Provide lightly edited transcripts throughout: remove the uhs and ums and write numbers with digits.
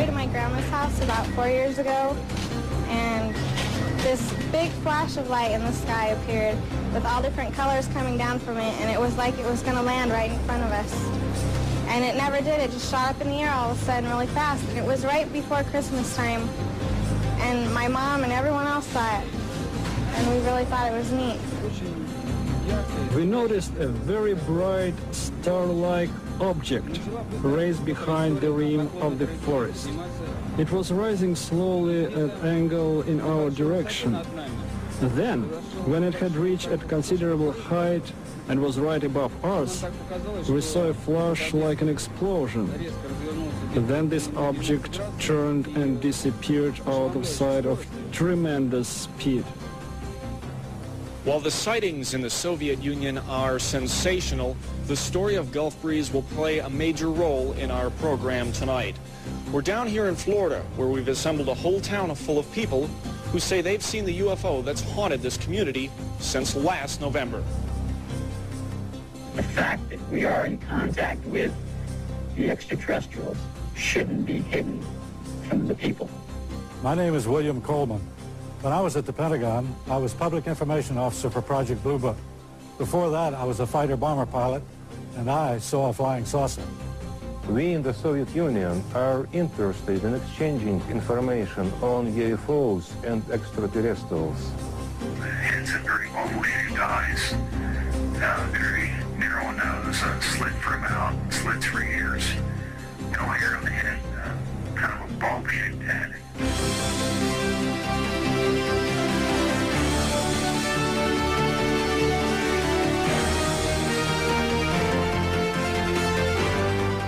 way to my grandma's house about 4 years ago, and this big flash of light in the sky appeared with all different colors coming down from it, and it was like it was going to land right in front of us. And it never did. It just shot up in the air all of a sudden really fast, and it was right before Christmas time. And my mom and everyone else saw it, and we really thought it was neat. We noticed a very bright star-like object raised behind the rim of the forest. It was rising slowly at an angle in our direction. Then, when it had reached a considerable height and was right above us, we saw a flash like an explosion. Then this object turned and disappeared out of sight of tremendous speed. While the sightings in the Soviet Union are sensational, the story of Gulf Breeze will play a major role in our program tonight. We're down here in Florida, where we've assembled a whole town full of people who say they've seen the UFO that's haunted this community since last November. The fact that we are in contact with the extraterrestrials shouldn't be hidden from the people. My name is William Coleman. When I was at the Pentagon, I was Public Information Officer for Project Blue Book. Before that, I was a fighter bomber pilot, and I saw a flying saucer. We in the Soviet Union are interested in exchanging information on UFOs and extraterrestrials. The head's a very oval-shaped eyes, very narrow nose, slit for a mouth, slits for ears, no hair on the head, kind of a bulb-shaped head.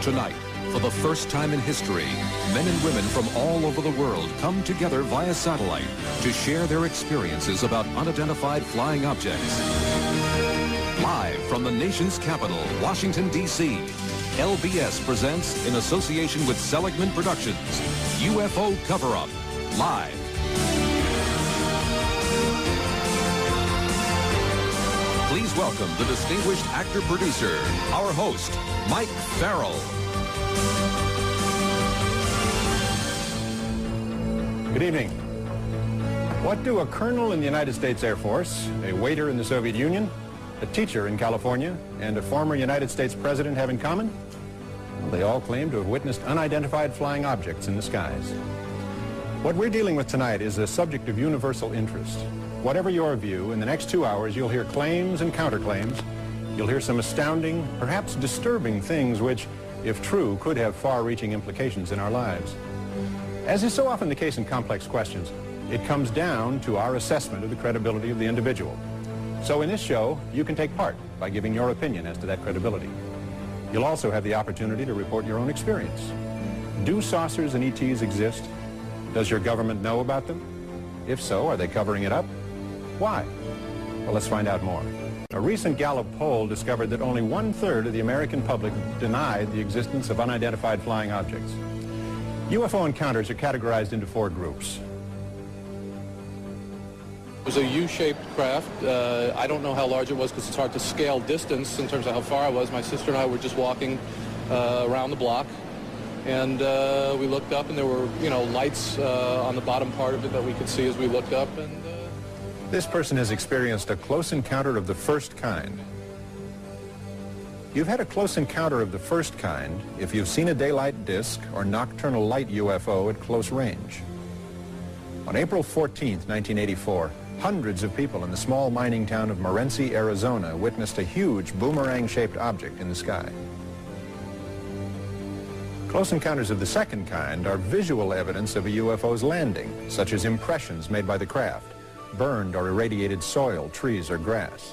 Tonight, for the first time in history, men and women from all over the world come together via satellite to share their experiences about unidentified flying objects. Live from the nation's capital, Washington, D.C., LBS presents, in association with Seligman Productions, UFO CoverUp, live. Please welcome the distinguished actor-producer, our host, Mike Farrell. Good evening. What do a colonel in the United States Air Force, a waiter in the Soviet Union, a teacher in California, and a former United States president have in common? Well, they all claim to have witnessed unidentified flying objects in the skies. What we're dealing with tonight is a subject of universal interest. Whatever your view, in the next 2 hours you'll hear claims and counterclaims. You'll hear some astounding, perhaps disturbing things which, if true, could have far-reaching implications in our lives. As is so often the case in complex questions, it comes down to our assessment of the credibility of the individual. So in this show, you can take part by giving your opinion as to that credibility. You'll also have the opportunity to report your own experience. Do saucers and ETs exist? Does your government know about them? If so, are they covering it up? Why? Well, let's find out more. A recent Gallup poll discovered that only 1/3 of the American public denied the existence of unidentified flying objects. UFO encounters are categorized into 4 groups. It was a U-shaped craft. I don't know how large it was because it's hard to scale distance in terms of how far I was. My sister and I were just walking around the block, and we looked up, and there were, lights on the bottom part of it that we could see as we looked up. And this person has experienced a close encounter of the first kind. You've had a close encounter of the first kind if you've seen a daylight disk or nocturnal light UFO at close range. On April 14th, 1984, hundreds of people in the small mining town of Morenci, Arizona, witnessed a huge boomerang-shaped object in the sky. Close encounters of the second kind are visual evidence of a UFO's landing, such as impressions made by the craft, burned or irradiated soil, trees, or grass.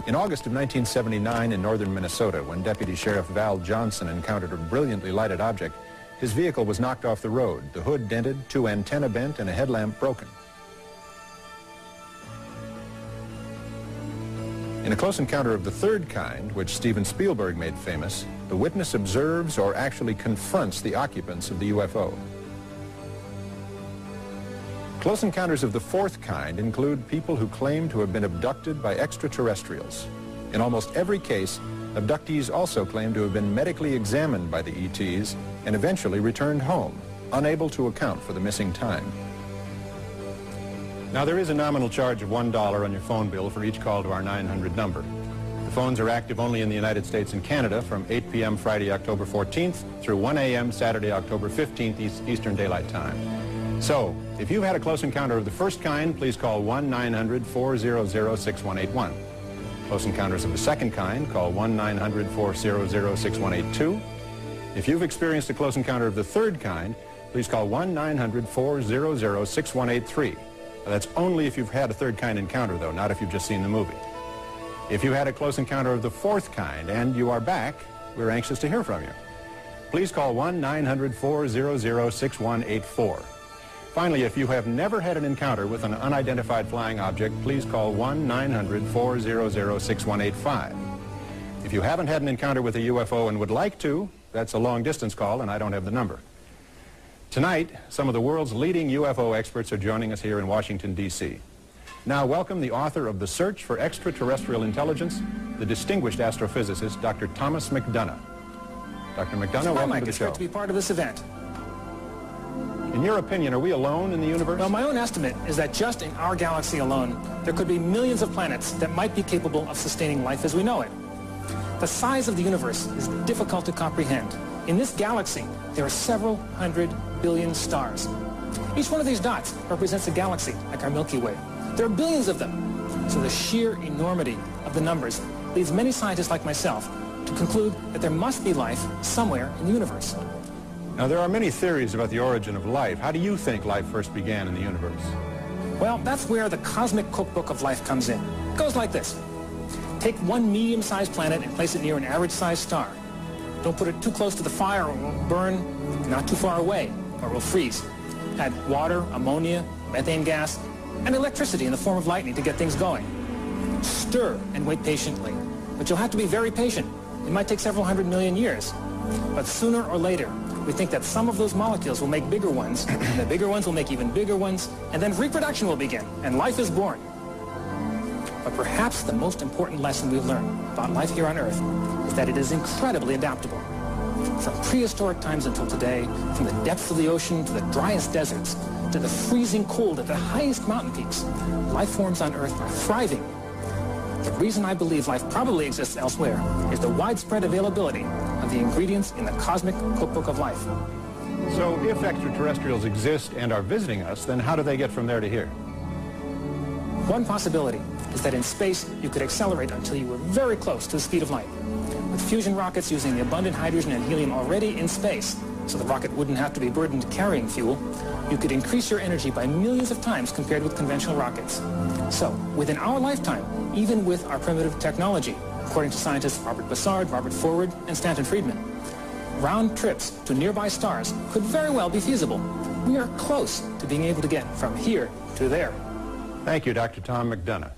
In August of 1979 in northern Minnesota, when Deputy Sheriff Val Johnson encountered a brilliantly lighted object, his vehicle was knocked off the road, the hood dented, 2 antennae bent, and a headlamp broken. In a close encounter of the third kind, which Steven Spielberg made famous, the witness observes or actually confronts the occupants of the UFO. Close encounters of the fourth kind include people who claim to have been abducted by extraterrestrials. In almost every case, abductees also claim to have been medically examined by the ETs and eventually returned home, unable to account for the missing time. Now, there is a nominal charge of $1 on your phone bill for each call to our 900 number. The phones are active only in the United States and Canada from 8 p.m. Friday, October 14th through 1 a.m. Saturday, October 15th, Eastern Daylight Time. So, if you've had a close encounter of the first kind, please call 1-900-400-6181. Close encounters of the second kind, call 1-900-400-6182. If you've experienced a close encounter of the third kind, please call 1-900-400-6183. That's only if you've had a third kind encounter, though, not if you've just seen the movie. If you had a close encounter of the fourth kind and you are back, we're anxious to hear from you. Please call 1-900-400-6184. Finally, if you have never had an encounter with an unidentified flying object, please call 1-900-400-6185. If you haven't had an encounter with a UFO and would like to, that's a long-distance call, and I don't have the number. Tonight, some of the world's leading UFO experts are joining us here in Washington, D.C. Now, welcome the author of The Search for Extraterrestrial Intelligence, the distinguished astrophysicist, Dr. Thomas McDonough. Dr. McDonough, welcome to the show. It's great to be part of this event. In your opinion, are we alone in the universe? Well, my own estimate is that just in our galaxy alone, there could be millions of planets that might be capable of sustaining life as we know it. The size of the universe is difficult to comprehend. In this galaxy, there are several hundred billion stars. Each one of these dots represents a galaxy, like our Milky Way. There are billions of them. So the sheer enormity of the numbers leads many scientists like myself to conclude that there must be life somewhere in the universe. Now, there are many theories about the origin of life. How do you think life first began in the universe? Well, that's where the cosmic cookbook of life comes in. It goes like this. Take one medium-sized planet and place it near an average-sized star. Don't put it too close to the fire or it will burn, not too far away or it will freeze. Add water, ammonia, methane gas, and electricity in the form of lightning to get things going. Stir and wait patiently. But you'll have to be very patient. It might take several hundred million years. But sooner or later, we think that some of those molecules will make bigger ones, and the bigger ones will make even bigger ones, and then reproduction will begin, and life is born. But perhaps the most important lesson we've learned about life here on Earth is that it is incredibly adaptable. From prehistoric times until today, from the depths of the ocean to the driest deserts, to the freezing cold at the highest mountain peaks, life forms on Earth are thriving. The reason I believe life probably exists elsewhere is the widespread availability of the ingredients in the cosmic cookbook of life. So if extraterrestrials exist and are visiting us, then how do they get from there to here? One possibility is that in space you could accelerate until you were very close to the speed of light. With fusion rockets using the abundant hydrogen and helium already in space, so the rocket wouldn't have to be burdened carrying fuel, you could increase your energy by millions of times compared with conventional rockets. So, within our lifetime, even with our primitive technology, according to scientists Robert Bussard, Robert Forward, and Stanton Friedman, round trips to nearby stars could very well be feasible. We are close to being able to get from here to there. Thank you, Dr. Tom McDonough.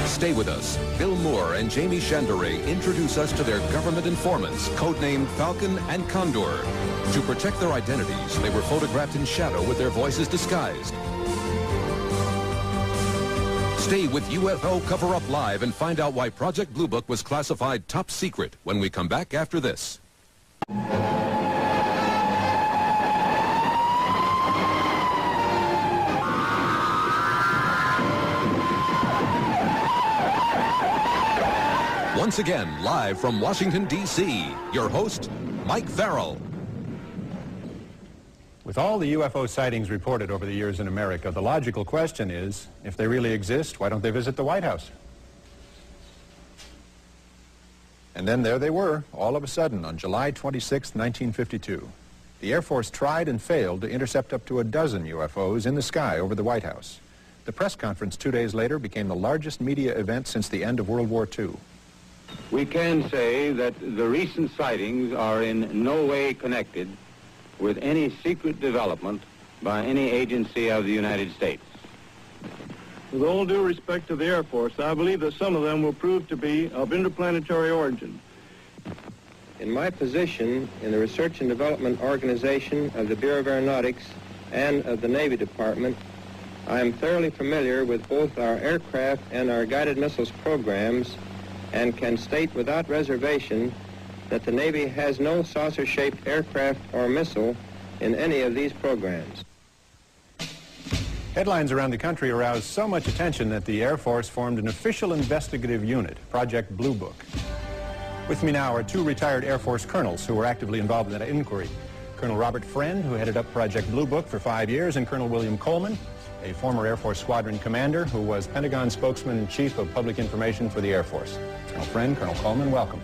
Stay with us. Bill Moore and Jamie Chandere introduce us to their government informants, codenamed Falcon and Condor. To protect their identities, they were photographed in shadow with their voices disguised. Stay with UFO Cover-Up Live and find out why Project Blue Book was classified top secret when we come back after this. Once again, live from Washington, D.C., your host, Mike Farrell. With all the UFO sightings reported over the years in America, the logical question is, if they really exist, why don't they visit the White House? And then there they were, all of a sudden, on July 26, 1952. The Air Force tried and failed to intercept up to a dozen UFOs in the sky over the White House. The press conference 2 days later became the largest media event since the end of World War II. We can say that the recent sightings are in no way connected with any secret development by any agency of the United States. With all due respect to the Air Force, I believe that some of them will prove to be of interplanetary origin. In my position in the Research and Development Organization of the Bureau of Aeronautics and of the Navy Department, I am thoroughly familiar with both our aircraft and our guided missiles programs and can state without reservation that the Navy has no saucer-shaped aircraft or missile in any of these programs. Headlines around the country aroused so much attention that the Air Force formed an official investigative unit, Project Blue Book. With me now are two retired Air Force colonels who were actively involved in that inquiry. Colonel Robert Friend, who headed up Project Blue Book for 5 years, and Colonel William Coleman, a former Air Force squadron commander who was Pentagon spokesman and chief of public information for the Air Force. Colonel Friend, Colonel Coleman, welcome.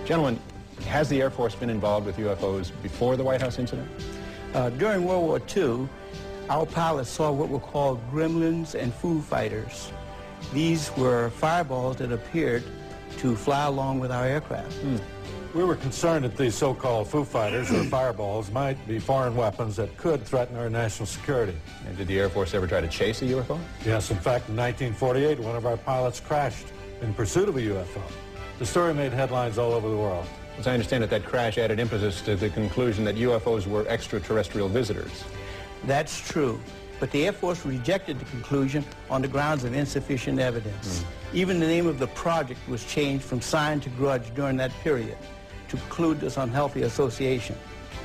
Gentlemen, has the Air Force been involved with UFOs before the White House incident? During World War II, our pilots saw what were called gremlins and Foo Fighters. These were fireballs that appeared to fly along with our aircraft. We were concerned that these so-called Foo Fighters or fireballs might be foreign weapons that could threaten our national security. And did the Air Force ever try to chase a UFO? Yes, in fact, in 1948, one of our pilots crashed in pursuit of a UFO. The story made headlines all over the world. As I understand it, that crash added impetus to the conclusion that UFOs were extraterrestrial visitors. That's true, but the Air Force rejected the conclusion on the grounds of insufficient evidence. Even the name of the project was changed from Sign to Grudge during that period to preclude this unhealthy association.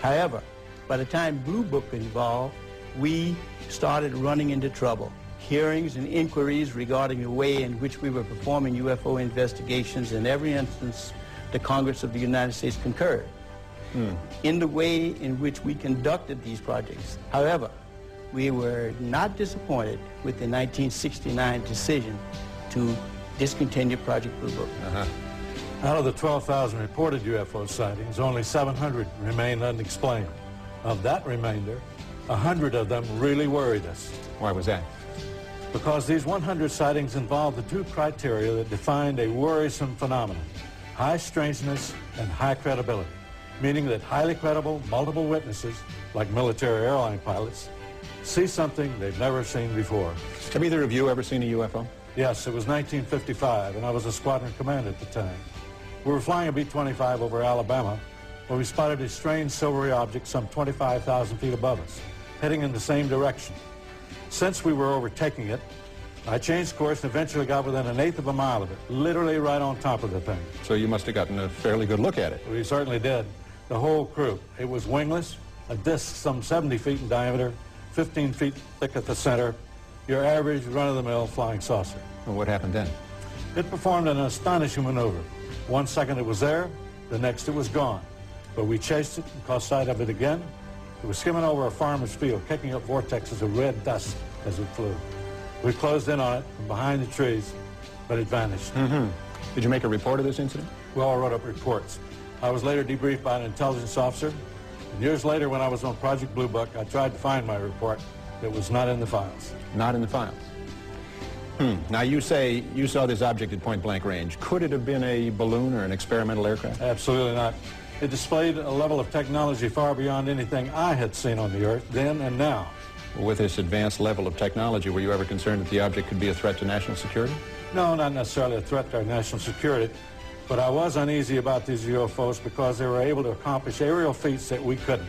However, by the time Blue Book got involved, we started running into trouble. Hearings and inquiries regarding the way in which we were performing UFO investigations, in every instance, the Congress of the United States concurred in the way in which we conducted these projects. However, we were not disappointed with the 1969 decision to discontinue Project Blue Book. Out of the 12,000 reported UFO sightings, only 700 remain unexplained. Of that remainder, 100 of them really worried us. Why was that? Because these 100 sightings involved the two criteria that defined a worrisome phenomenon: high strangeness and high credibility, meaning that highly credible, multiple witnesses, like military airline pilots, see something they've never seen before. Have either of you ever seen a UFO? Yes, it was 1955, and I was a squadron commander at the time. We were flying a B-25 over Alabama when we spotted a strange silvery object some 25,000 feet above us, heading in the same direction. Since we were overtaking it, I changed course and eventually got within 1/8 of a mile of it, literally right on top of the thing. So you must have gotten a fairly good look at it. We certainly did. The whole crew. It was wingless, a disc some 70 feet in diameter, 15 feet thick at the center, your average run-of-the-mill flying saucer. Well, what happened then? It performed an astonishing maneuver. 1 second it was there, the next it was gone. But we chased it and caught sight of it again. It was skimming over a farmer's field, kicking up vortexes of red dust as it flew. We closed in on it from behind the trees, but it vanished. Did you make a report of this incident? We all wrote up reports. I was later debriefed by an intelligence officer. And years later, when I was on Project Blue Book, I tried to find my report. It was not in the files. Not in the files. Now, you say you saw this object at point-blank range. Could it have been a balloon or an experimental aircraft? Absolutely not. It displayed a level of technology far beyond anything I had seen on the Earth then and now. With this advanced level of technology, were you ever concerned that the object could be a threat to national security? No, not necessarily a threat to our national security. But I was uneasy about these UFOs because they were able to accomplish aerial feats that we couldn't.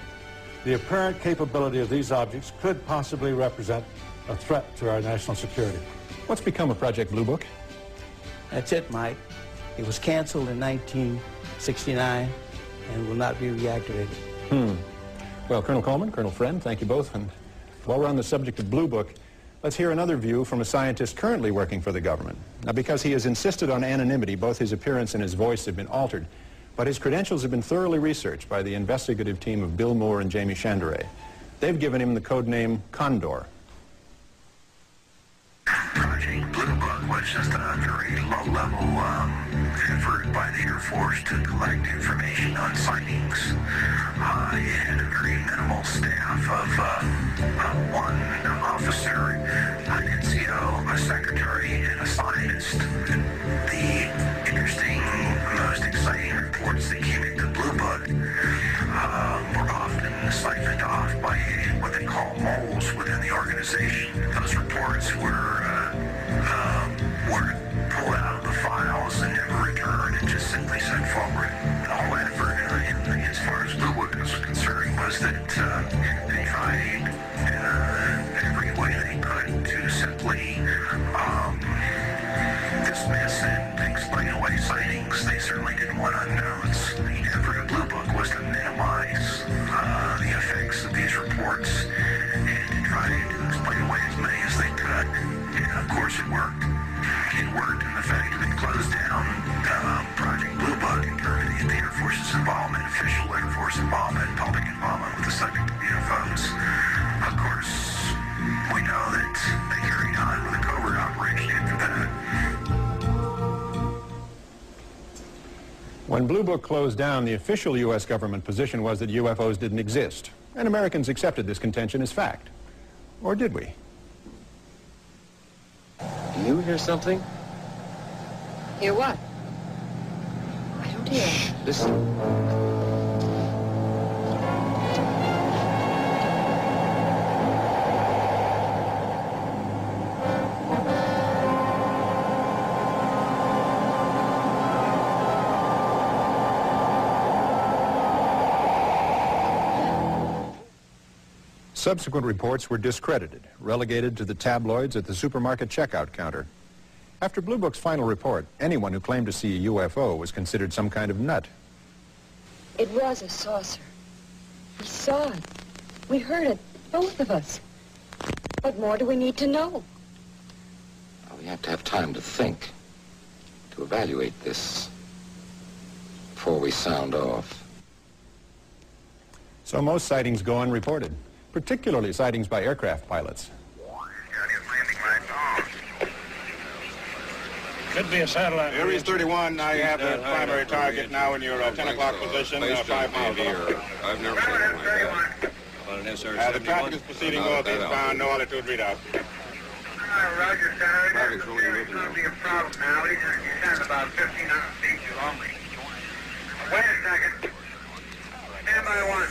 The apparent capability of these objects could possibly represent a threat to our national security. What's become of Project Blue Book? That's it, Mike. It was canceled in 1969 and will not be reactivated. Well, Colonel Coleman, Colonel Friend, thank you both. And while we're on the subject of Blue Book, let's hear another view from a scientist currently working for the government. Now, because he has insisted on anonymity, both his appearance and his voice have been altered, but his credentials have been thoroughly researched by the investigative team of Bill Moore and Jamie Chandray. They've given him the code name Condor. Project Blue Book was just a very low-level effort by the Air Force to collect information on sightings. It had a very minimal staff of one officer, an NCO, a secretary, and a scientist. The interesting, most exciting reports that came into Blue Book were often siphoned off by what they call moles within the organization. Those reports were pulled out of the files and never returned and just simply sent forward. The whole effort, as far as Blue Book was concerned, was that they tried every way they could to simply dismiss and explain away sightings. They certainly didn't want unknowns. They never When Blue Book closed down, the official U.S. government position was that UFOs didn't exist, and Americans accepted this contention as fact. Or did we? Do you hear something? Hear what? I don't hear. Shh, listen. Subsequent reports were discredited, relegated to the tabloids at the supermarket checkout counter. After Blue Book's final report, anyone who claimed to see a UFO was considered some kind of nut. It was a saucer. We saw it. We heard it, both of us. What more do we need to know? Well, we have to have time to think, to evaluate this before we sound off. So most sightings go unreported, particularly sightings by aircraft pilots. Could be a satellite. Aries 31, I have the primary target now in your 10 o'clock position, 5 miles off. I've never seen one like that. The traffic is proceeding northeastbound, no altitude readout. Roger, Senator. It's going to be a problem now. He's at about 1,500 feet too lonely. Wait a second. Stand by one.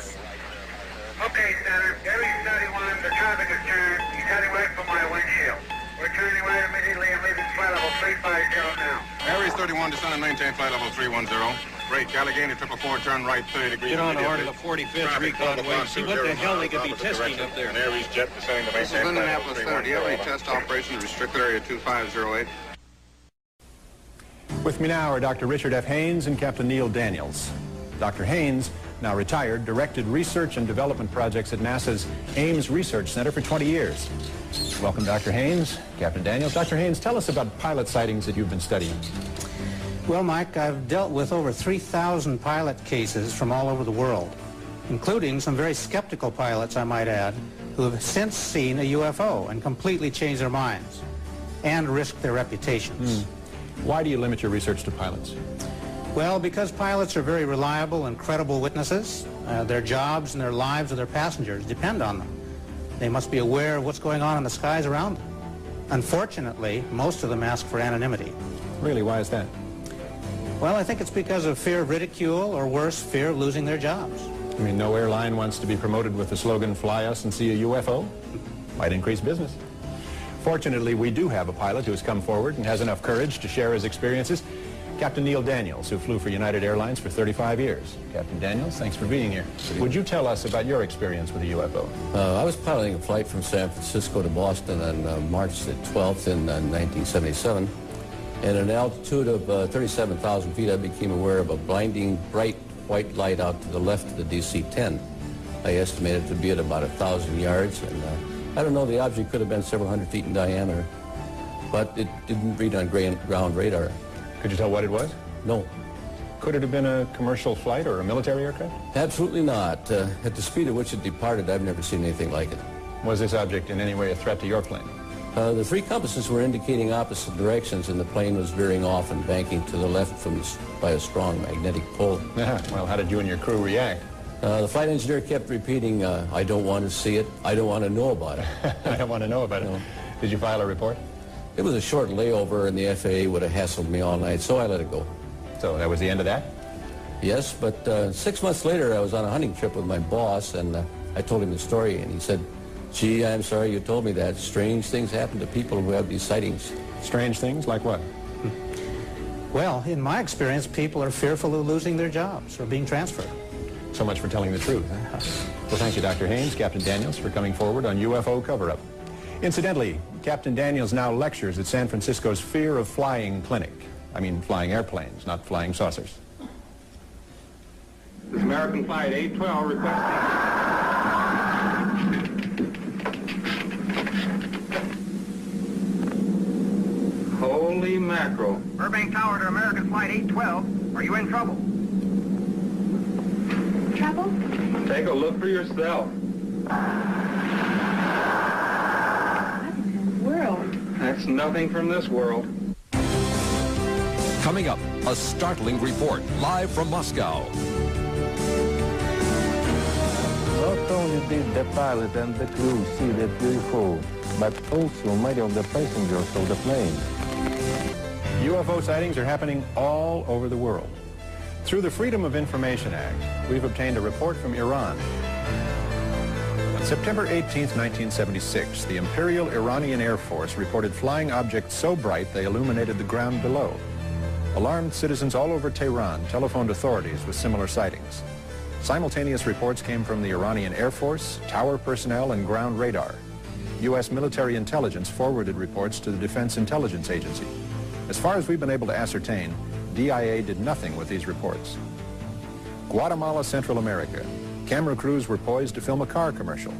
Okay, Senator. Aries 31, the traffic is turned. He's heading right for my windshield. We're turning right immediately and leaving flight level 350 now. Aries 31, descend and maintain flight level 310. Break, Allegheny 444, turn right 30 degrees. Get on the order of the 45th recon wing. See what the hell they could be testing up there. An Aries jet descending to This is maintain flight level Indianapolis 30. Every test operation restricted area 2508. With me now are Dr. Richard F. Haynes and Captain Neil Daniels. Dr. Haynes, now retired, directed research and development projects at NASA's Ames Research Center for 20 years. Welcome, Dr. Haynes. Captain Daniels. Dr. Haynes, tell us about pilot sightings that you've been studying. Well, Mike, I've dealt with over 3,000 pilot cases from all over the world, including some very skeptical pilots, I might add, who have since seen a UFO and completely changed their minds and risked their reputations. Why do you limit your research to pilots? Well, because pilots are very reliable and credible witnesses. Their jobs and their lives of their passengers depend on them. They must be aware of what's going on in the skies around them. Unfortunately, most of them ask for anonymity. Really? Why is that? Well, I think it's because of fear of ridicule, or worse, fear of losing their jobs. I mean, no airline wants to be promoted with the slogan, "Fly us and see a UFO." Might increase business. Fortunately, we do have a pilot who has come forward and has enough courage to share his experiences. Captain Neil Daniels, who flew for United Airlines for 35 years. Captain Daniels, thanks for being here. Would you tell us about your experience with a UFO? I was piloting a flight from San Francisco to Boston on March the 12th in 1977. And at an altitude of 37,000 feet, I became aware of a blinding, bright white light out to the left of the DC-10. I estimated it to be at about 1,000 yards, and I don't know, the object could have been several hundred feet in diameter, but it didn't read on ground radar. Could you tell what it was? No. Could it have been a commercial flight or a military aircraft? Absolutely not. At the speed at which it departed, I've never seen anything like it. Was this object in any way a threat to your plane? The three compasses were indicating opposite directions, and the plane was veering off and banking to the left by a strong magnetic pull. Well, how did you and your crew react? The flight engineer kept repeating, I don't want to see it, I don't want to know about it. I don't want to know about it. Did you file a report? It was a short layover, and the FAA would have hassled me all night, so I let it go. So that was the end of that? Yes, but 6 months later, I was on a hunting trip with my boss, and I told him the story, and he said, "Gee, I'm sorry you told me that. Strange things happen to people who have these sightings." Strange things? Like what? Well, in my experience, people are fearful of losing their jobs or being transferred. So much for telling the truth. Well, thank you, Dr. Haynes, Captain Daniels, for coming forward on UFO Cover-Up. Incidentally, Captain Daniels now lectures at San Francisco's Fear of Flying Clinic. I mean flying airplanes, not flying saucers. This is American Flight 812 requesting... Holy mackerel. Burbank Tower to American Flight 812. Are you in trouble? Trouble? Take a look for yourself. World. That's nothing from this world. Coming up, A startling report live from Moscow. Not only did the pilot and the crew see that UFO, but also many of the passengers of the plane. UFO sightings are happening all over the world. Through the Freedom of Information Act, we've obtained a report from Iran. On September 18, 1976, the Imperial Iranian Air Force reported flying objects so bright they illuminated the ground below. Alarmed citizens all over Tehran telephoned authorities with similar sightings. Simultaneous reports came from the Iranian Air Force, tower personnel, and ground radar. U.S. military intelligence forwarded reports to the Defense Intelligence Agency. As far as we've been able to ascertain, DIA did nothing with these reports. Guatemala, Central America. Camera crews were poised to film a car commercial.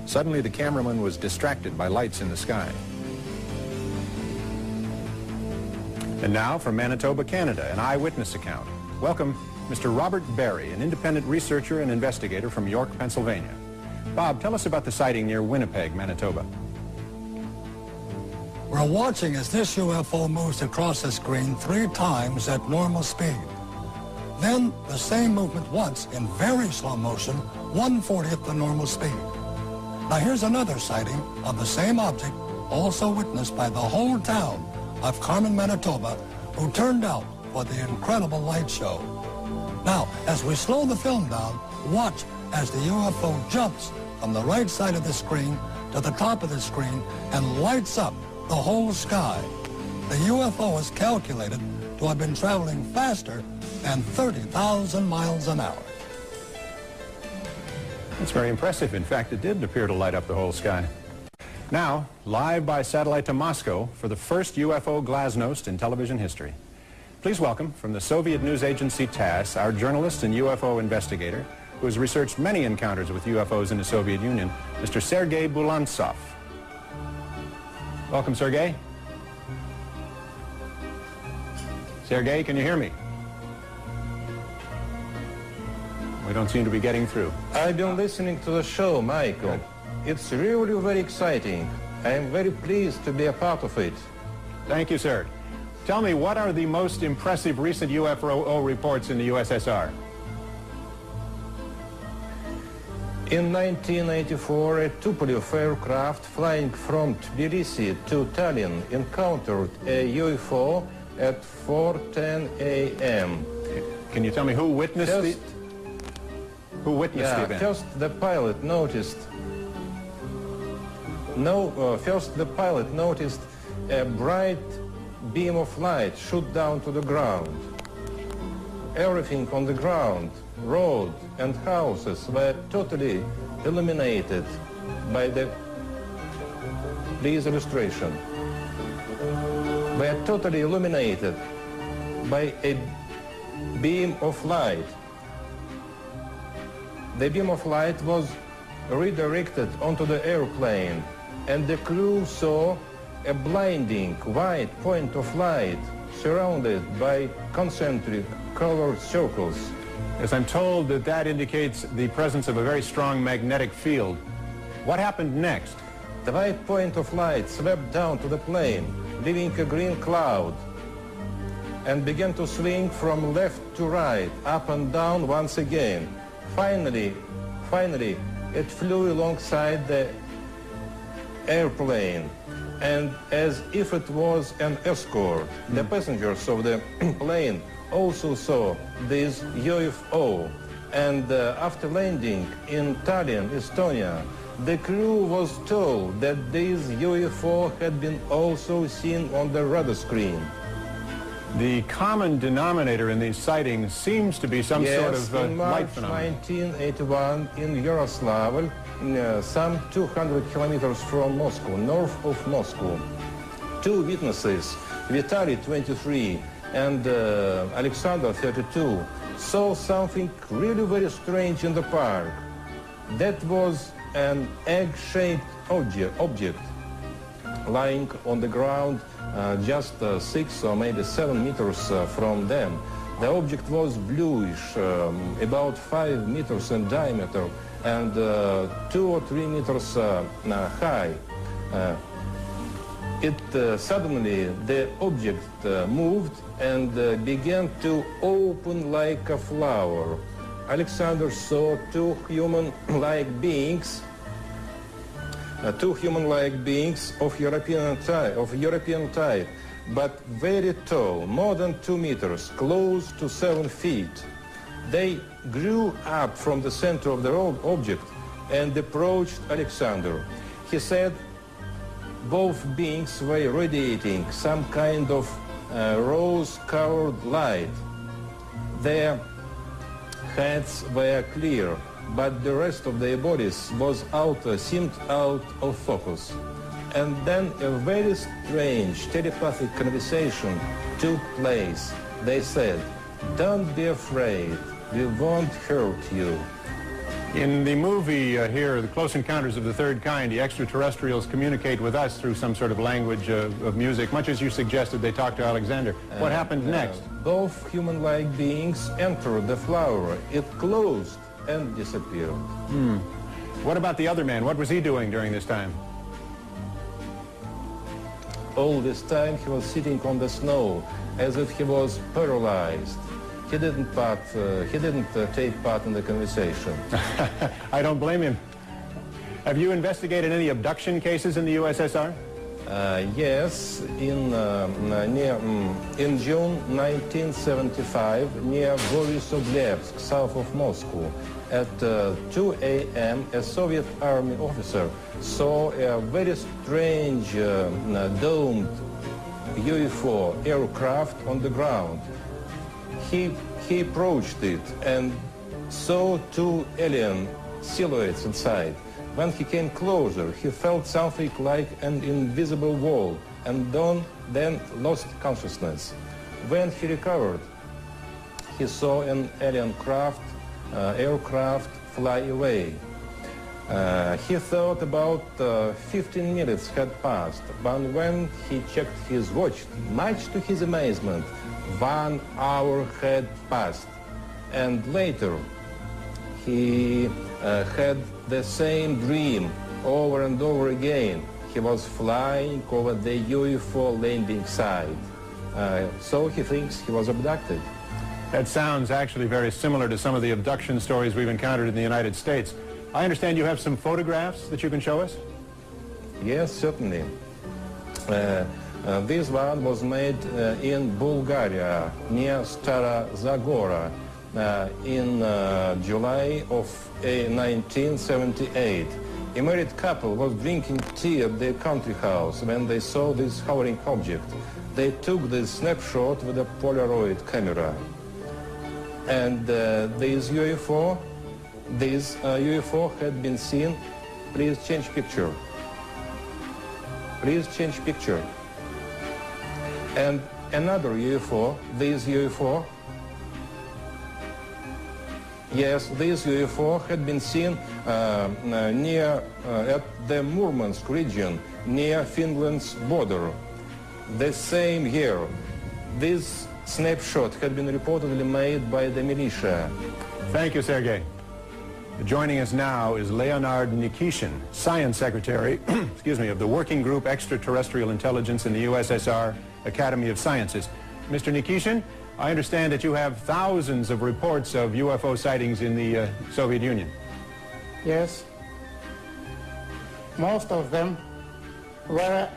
Suddenly, the cameraman was distracted by lights in the sky. And now from Manitoba, Canada, an eyewitness account. Welcome, Mr. Robert Barry, an independent researcher and investigator from York, Pennsylvania. Bob, tell us about the sighting near Winnipeg, Manitoba. We're watching as this UFO moves across the screen 3 times at normal speed. Then the same movement once in very slow motion, 1/40th the normal speed. Now here's another sighting of the same object, also witnessed by the whole town of Carmen, Manitoba, who turned out for the incredible light show. Now, as we slow the film down, watch as the UFO jumps from the right side of the screen to the top of the screen and lights up the whole sky. The UFO is calculated to have been traveling faster than 30,000 miles an hour. That's very impressive. In fact, it did appear to light up the whole sky. Now, live by satellite to Moscow for the first UFO glasnost in television history. Please welcome, from the Soviet news agency TASS, our journalist and UFO investigator, who has researched many encounters with UFOs in the Soviet Union, Mr. Sergei Bulantsov. Welcome, Sergei. Sergei, can you hear me? We don't seem to be getting through. I've been listening to the show, Michael. Good. It's really very exciting. I am very pleased to be a part of it. Thank you, sir. Tell me, what are the most impressive recent UFO reports in the USSR? In 1984, a Tupolev aircraft flying from Tbilisi to Tallinn encountered a UFO at 4:10 a.m. Can you tell me who witnessed the event? First the pilot noticed a bright beam of light shoot down to the ground. Everything on the ground, road and houses, were totally illuminated by the, please illustration, were totally illuminated by a beam of light. The beam of light was redirected onto the airplane, and the crew saw a blinding white point of light surrounded by concentric colored circles. Yes, I'm told that that indicates the presence of a very strong magnetic field. What happened next? The white point of light swept down to the plane, leaving a green cloud, and began to swing from left to right, up and down once again. Finally, it flew alongside the airplane, and as if it was an escort, the passengers of the plane also saw this UFO, and after landing in Tallinn, Estonia, the crew was told that this UFO had been also seen on the radar screen. The common denominator in these sightings seems to be some sort of light phenomenon. In March 1981 in Yaroslavl, some 200 kilometers from Moscow, north of Moscow, 2 witnesses, Vitaly, 23, and Alexander, 32, saw something really very strange in the park. That was an egg-shaped object lying on the ground just 6 or maybe 7 meters from them. The object was bluish, about 5 meters in diameter and 2 or 3 meters high. Suddenly the object moved and began to open like a flower. Alexander saw two human-like beings of European type, but very tall, more than 2 meters, close to 7 feet. They grew up from the center of the object and approached Alexander. He said both beings were radiating some kind of rose-colored light. Their heads were clear, but the rest of their bodies seemed out of focus. And then a very strange telepathic conversation took place. They said, "Don't be afraid, we won't hurt you." In the movie here, The Close Encounters of the Third Kind, the extraterrestrials communicate with us through some sort of language of music, much as you suggested they talked to Alexander. What happened next? Both human-like beings entered the flower. It closed and disappeared. What about the other man? What was he doing during this time? All this time he was sitting on the snow as if he was paralyzed. He didn't take part in the conversation. I don't blame him. Have you investigated any abduction cases in the USSR? Yes, in June 1975, near Borisovlevsk, south of Moscow, at 2 a.m., a Soviet army officer saw a very strange domed UFO aircraft on the ground. He approached it and saw two alien silhouettes inside. When he came closer, he felt something like an invisible wall and then lost consciousness. When he recovered, he saw an alien aircraft fly away. He thought about 15 minutes had passed, but when he checked his watch, much to his amazement, 1 hour had passed. And later, he had the same dream over and over again. He was flying over the UFO landing site. So he thinks he was abducted. That sounds actually very similar to some of the abduction stories we've encountered in the United States. I understand you have some photographs that you can show us? Yes, certainly. This one was made in Bulgaria, near Stara Zagora, in July of 1978. A married couple was drinking tea at their country house when they saw this hovering object. They took this snapshot with a Polaroid camera. And this UFO had been seen. Please change picture. Please change picture. And another UFO, this UFO, yes, this UFO had been seen near at the Murmansk region, near Finland's border. The same year, this snapshot had been reportedly made by the militia. Thank you, Sergei. Joining us now is Leonard Nikishin, Science Secretary excuse me, of the Working Group Extraterrestrial Intelligence in the USSR Academy of Sciences. Mr. Nikishin, I understand that you have thousands of reports of UFO sightings in the Soviet Union. Yes. Most of them were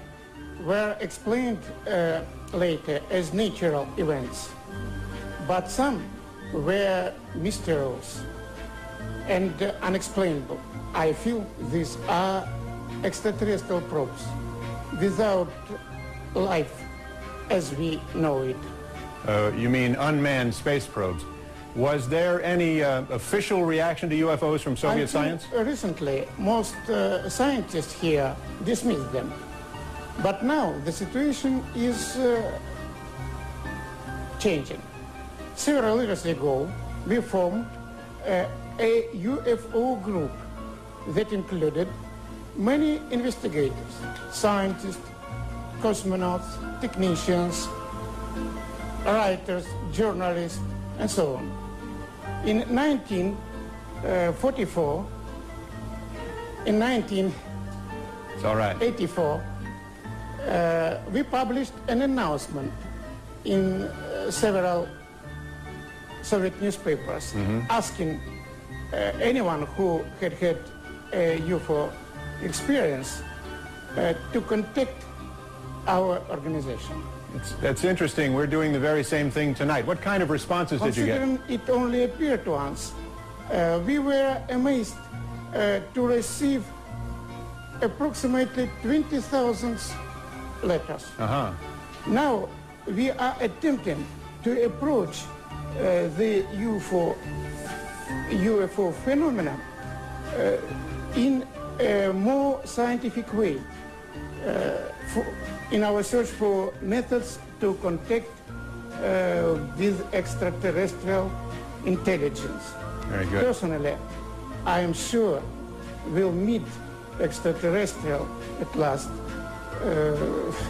explained later as natural events, but some were mysterious and unexplainable. I feel these are extraterrestrial probes without life as we know it. You mean unmanned space probes. Was there any official reaction to UFOs from Soviet science? Recently, most scientists here dismissed them. But now the situation is changing. Several years ago, we formed a UFO group that included many investigators, scientists, cosmonauts, technicians, writers, journalists, and so on. In 1944, in 1984, we published an announcement in several Soviet newspapers asking anyone who had had a UFO experience to contact our organization. That's interesting. We're doing the very same thing tonight. What kind of responses did you get? Considering it only appeared to us, we were amazed to receive approximately 20,000 letters. Now we are attempting to approach the UFO phenomenon in a more scientific way in our search for methods to contact with extraterrestrial intelligence. Very good. Personally, I am sure we'll meet extraterrestrial at last,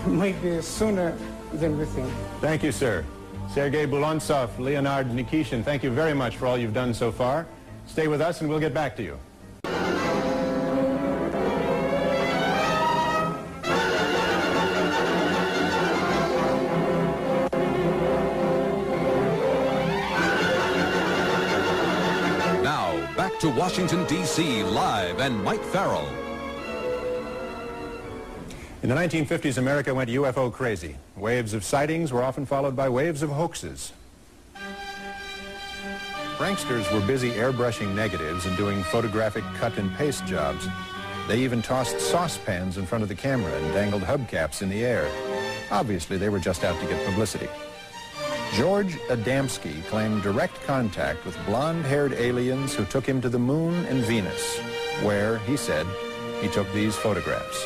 maybe sooner than we think. Thank you, sir. Sergei Bulontsov, Leonard Nikishin, thank you very much for all you've done so far. Stay with us and we'll get back to you. Now, back to Washington, D.C. live and Mike Farrell. In the 1950s, America went UFO crazy. Waves of sightings were often followed by waves of hoaxes. Pranksters were busy airbrushing negatives and doing photographic cut and paste jobs. They even tossed saucepans in front of the camera and dangled hubcaps in the air. Obviously, they were just out to get publicity. George Adamski claimed direct contact with blonde-haired aliens who took him to the moon and Venus, where, he said, he took these photographs.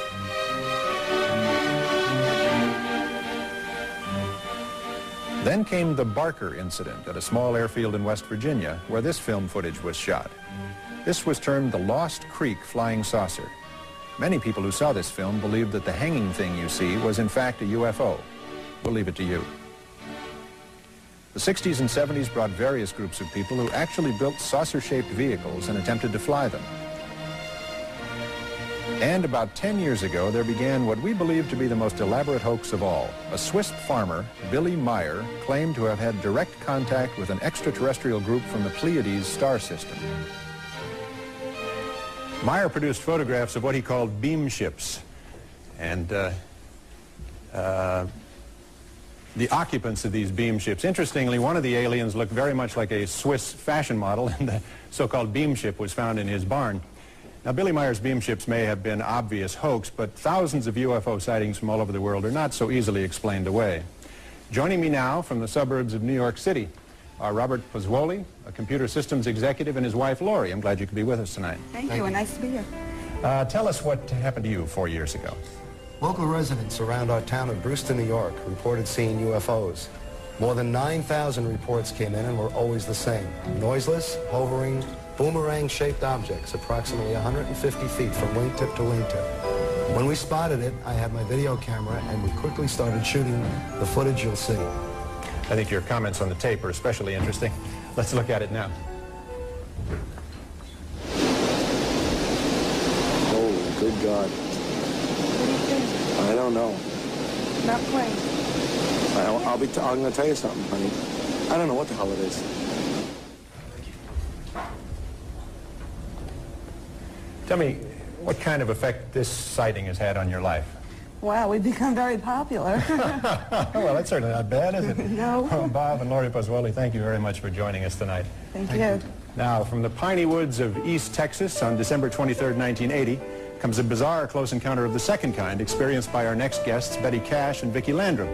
Then came the Barker incident at a small airfield in West Virginia, where this film footage was shot. This was termed the Lost Creek Flying Saucer. Many people who saw this film believed that the hanging thing you see was in fact a UFO. We'll leave it to you. The 60s and 70s brought various groups of people who actually built saucer-shaped vehicles and attempted to fly them. And about 10 years ago, there began what we believe to be the most elaborate hoax of all. A Swiss farmer, Billy Meyer, claimed to have had direct contact with an extraterrestrial group from the Pleiades star system. Meyer produced photographs of what he called beam ships. And the occupants of these beam ships. Interestingly, one of the aliens looked very much like a Swiss fashion model, and the so-called beam ship was found in his barn. Now, Billy Meyer's beam ships may have been obvious hoax, but thousands of UFO sightings from all over the world are not so easily explained away. Joining me now from the suburbs of New York City are Robert Pozzuoli, a computer systems executive, and his wife, Lori. I'm glad you could be with us tonight. Thank you, and nice to be here. Tell us what happened to you 4 years ago. Local residents around our town of Brewster, New York, reported seeing UFOs. More than 9,000 reports came in and were always the same. Noiseless, hovering, boomerang-shaped objects approximately 150 feet from wingtip to wingtip. When we spotted it, I had my video camera and we quickly started shooting the footage you'll see. I think your comments on the tape are especially interesting. Let's look at it now. Oh, good God. What do you think? I don't know. Not quite. I'm going to tell you something, honey. I don't know what the hell it is. Tell me, what kind of effect this sighting has had on your life? Wow, we've become very popular. Well, that's certainly not bad, is it? No. Bob and Lori Pozzuoli, thank you very much for joining us tonight. Thank you. Now, from the piney woods of East Texas on December 23rd, 1980, comes a bizarre close encounter of the second kind experienced by our next guests, Betty Cash and Vicki Landrum.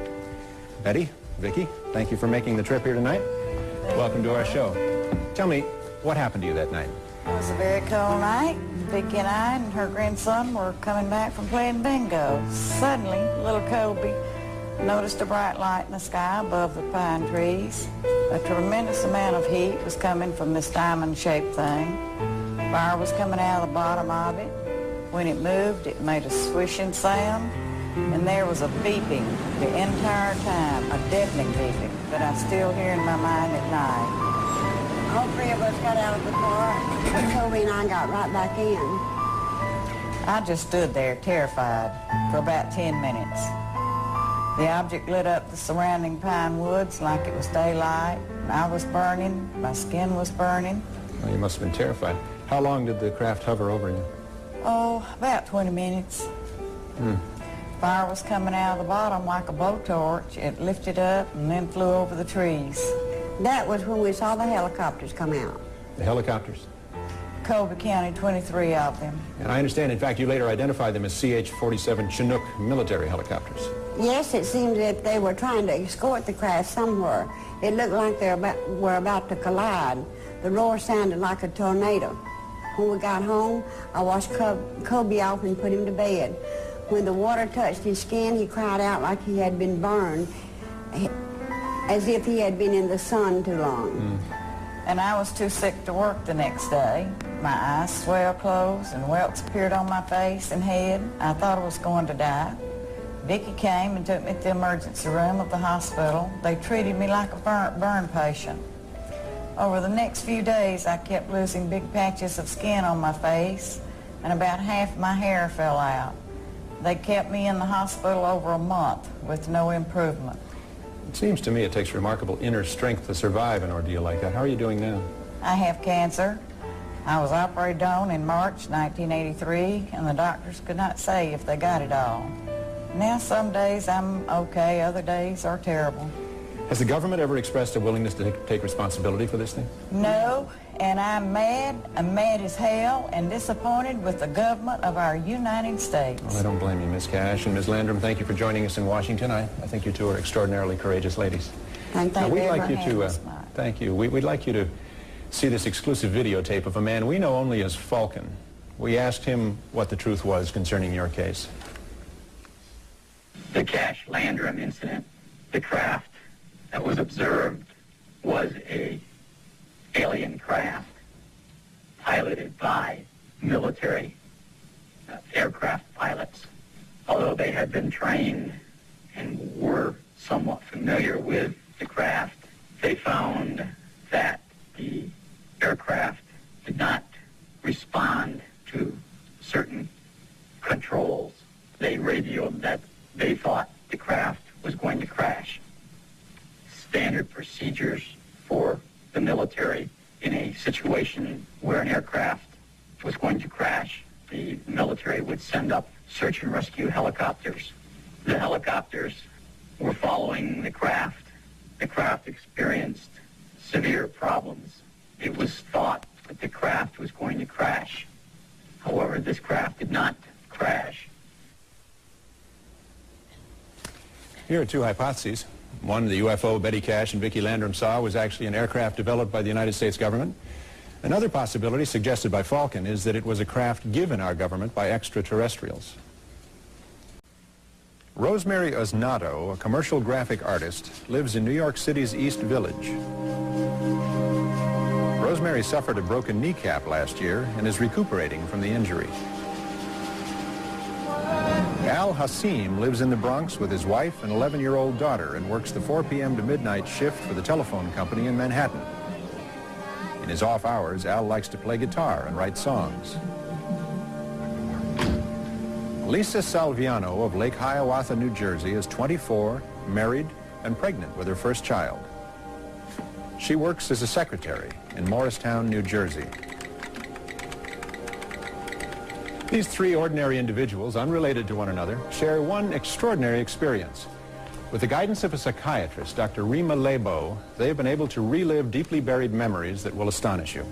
Betty, Vicki, thank you for making the trip here tonight. Welcome to our show. Tell me, what happened to you that night? It was a very cold night. Vicki and I and her grandson were coming back from playing bingo. Suddenly, little Colby noticed a bright light in the sky above the pine trees. A tremendous amount of heat was coming from this diamond-shaped thing. Fire was coming out of the bottom of it. When it moved, it made a swishing sound, and there was a beeping the entire time, a deafening beeping that I still hear in my mind at night. All three of us got out of the car, and Toby and I got right back in. I just stood there terrified for about 10 minutes. The object lit up the surrounding pine woods like it was daylight. I was burning. My skin was burning. Well, you must have been terrified. How long did the craft hover over you? Oh, about 20 minutes. Fire was coming out of the bottom like a blowtorch. It lifted up and then flew over the trees. That was when we saw the helicopters come out. The helicopters? Colby County, 23 of them. And I understand, in fact, you later identified them as CH-47 Chinook military helicopters. Yes, it seemed as if they were trying to escort the craft somewhere. It looked like they were about to collide. The roar sounded like a tornado. When we got home, I washed Colby off and put him to bed. When the water touched his skin, he cried out like he had been burned, as if he had been in the sun too long. And I was too sick to work the next day. My eyes swelled closed and welts appeared on my face and head. I thought I was going to die. Vicki came and took me to the emergency room of the hospital. They treated me like a burn patient. Over the next few days, I kept losing big patches of skin on my face, and about half my hair fell out. They kept me in the hospital over a month with no improvement. It seems to me it takes remarkable inner strength to survive an ordeal like that. How are you doing now? I have cancer. I was operated on in March 1983, and the doctors could not say if they got it all. Now some days I'm okay, other days are terrible. Has the government ever expressed a willingness to take responsibility for this thing? No, and I'm mad as hell, and disappointed with the government of our United States. Well, I don't blame you, Miss Cash. And Ms. Landrum, thank you for joining us in Washington. I think you two are extraordinarily courageous ladies. Thank you. We'd like you to, thank you. We'd like you to see this exclusive videotape of a man we know only as Falcon. We asked him what the truth was concerning your case. The Cash Landrum incident, the craft that was observed was a alien craft piloted by military aircraft pilots. Although they had been trained and were somewhat familiar with the craft, they found that the aircraft did not respond to certain controls. They radioed that they thought the craft was going to crash. Standard procedures for the military in a situation where an aircraft was going to crash, the military would send up search and rescue helicopters. The helicopters were following the craft. The craft experienced severe problems. It was thought that the craft was going to crash. However, this craft did not crash. Here are two hypotheses. One, the UFO Betty Cash and Vicki Landrum saw was actually an aircraft developed by the United States government. Another possibility suggested by Falcon is that it was a craft given our government by extraterrestrials. Rosemary Osnato, a commercial graphic artist, lives in New York City's East Village. Rosemary suffered a broken kneecap last year and is recuperating from the injury. Al Hassim lives in the Bronx with his wife and 11-year-old daughter and works the 4 p.m. to midnight shift for the telephone company in Manhattan. In his off hours, Al likes to play guitar and write songs. Lisa Salviano of Lake Hiawatha, New Jersey is 24, married, and pregnant with her first child. She works as a secretary in Morristown, New Jersey. These three ordinary individuals, unrelated to one another, share one extraordinary experience. With the guidance of a psychiatrist, Dr. Rima Lebo, they have been able to relive deeply buried memories that will astonish you.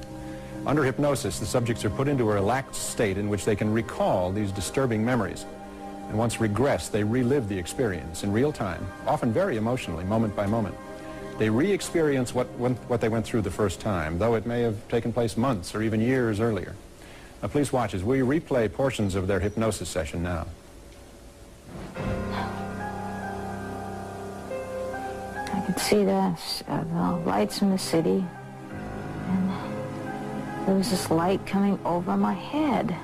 Under hypnosis, the subjects are put into a relaxed state in which they can recall these disturbing memories. And once regressed, they relive the experience in real time, often very emotionally, moment by moment. They re-experience what they went through the first time, though it may have taken place months or even years earlier. Now, please watch as we replay portions of their hypnosis session now. I could see the lights in the city, and there was this light coming over my head.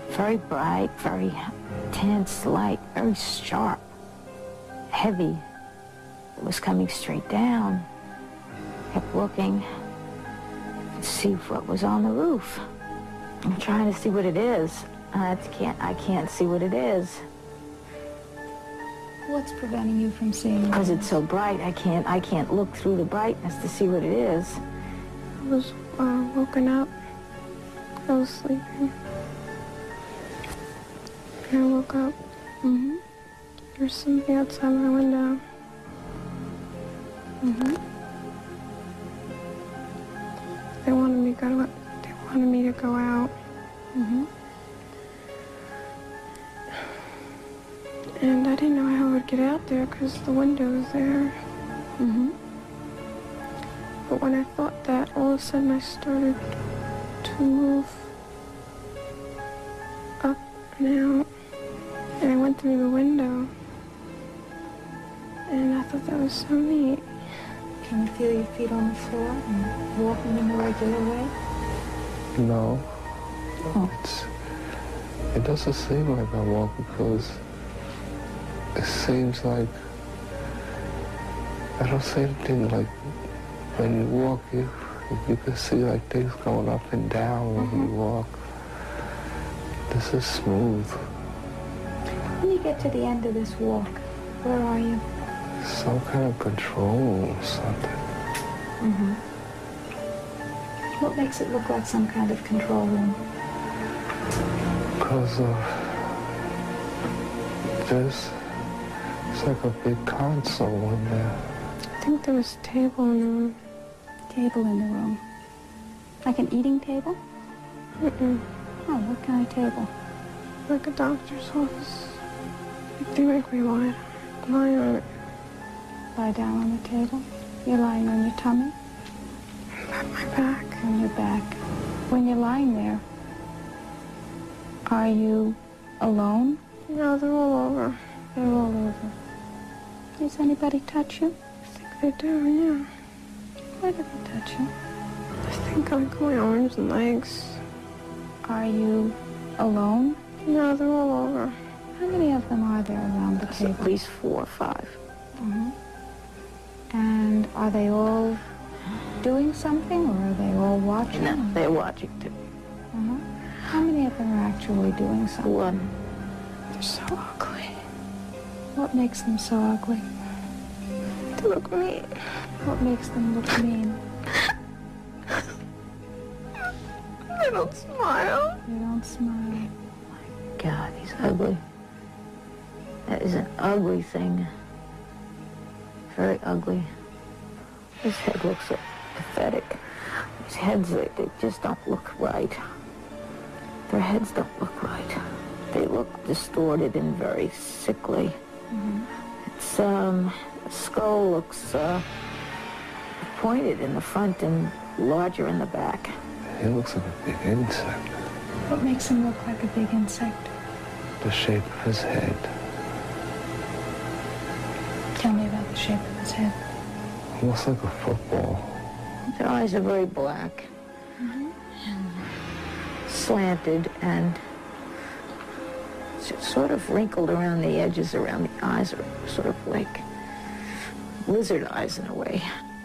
Very bright, very intense light, very sharp, heavy. It was coming straight down. I kept looking to see what was on the roof. I'm trying to see what it is. I can't see what it is. What's preventing you from seeing it? Because it's so bright, I can't look through the brightness to see what it is. I was woken up. I was sleeping. And I woke up. Mm-hmm. There's something outside my window. Mm-hmm. They wanted me to go out. Mm-hmm. And I didn't know how I would get out there because the window was there. Mm-hmm. But when I thought that, all of a sudden I started to move up and out. And I went through the window. And I thought that was so neat. Can you feel your feet on the floor and walking in the regular way? No. Oh. It doesn't seem like I walk because it seems like I don't see anything like when you walk, you can see like things going up and down when you walk. This is smooth. When you get to the end of this walk, where are you? Some kind of control or something. Mm-hmm. What makes it look like some kind of control room? Because it's like a big console in there. I think there was a table in the room. Table in the room? Like an eating table? Mm-mm. Oh, what kind of table? Like a doctor's office. They make me lie on it. Lie down on the table? You're lying on your tummy? On my back. On your back. When you're lying there, are you alone? No, they're all over. They're all over. Does anybody touch you? I think they do, yeah. Where do they touch you? I think like my arms and legs. Are you alone? No, they're all over. How many of them are there around the table? At least 4 or 5. Mm-hmm. And are they all doing something, or are they all watching? No, they're watching too. Uh-huh. How many of them are actually doing something? 1. They're so ugly. What makes them so ugly? They look mean. What makes them look mean? They don't smile. They don't smile. God, he's ugly. That is an ugly thing. Very ugly. His head looks so pathetic. His heads, they just don't look right. Their heads don't look right. They look distorted and very sickly. Mm-hmm. It's, the skull looks pointed in the front and larger in the back. He looks like a big insect. What makes him look like a big insect? The shape of his head. Tell me about the shape of his head. Almost like a football. Their eyes are very black. Mm-hmm. And slanted and sort of wrinkled around the edges, around the eyes, are sort of like lizard eyes in a way.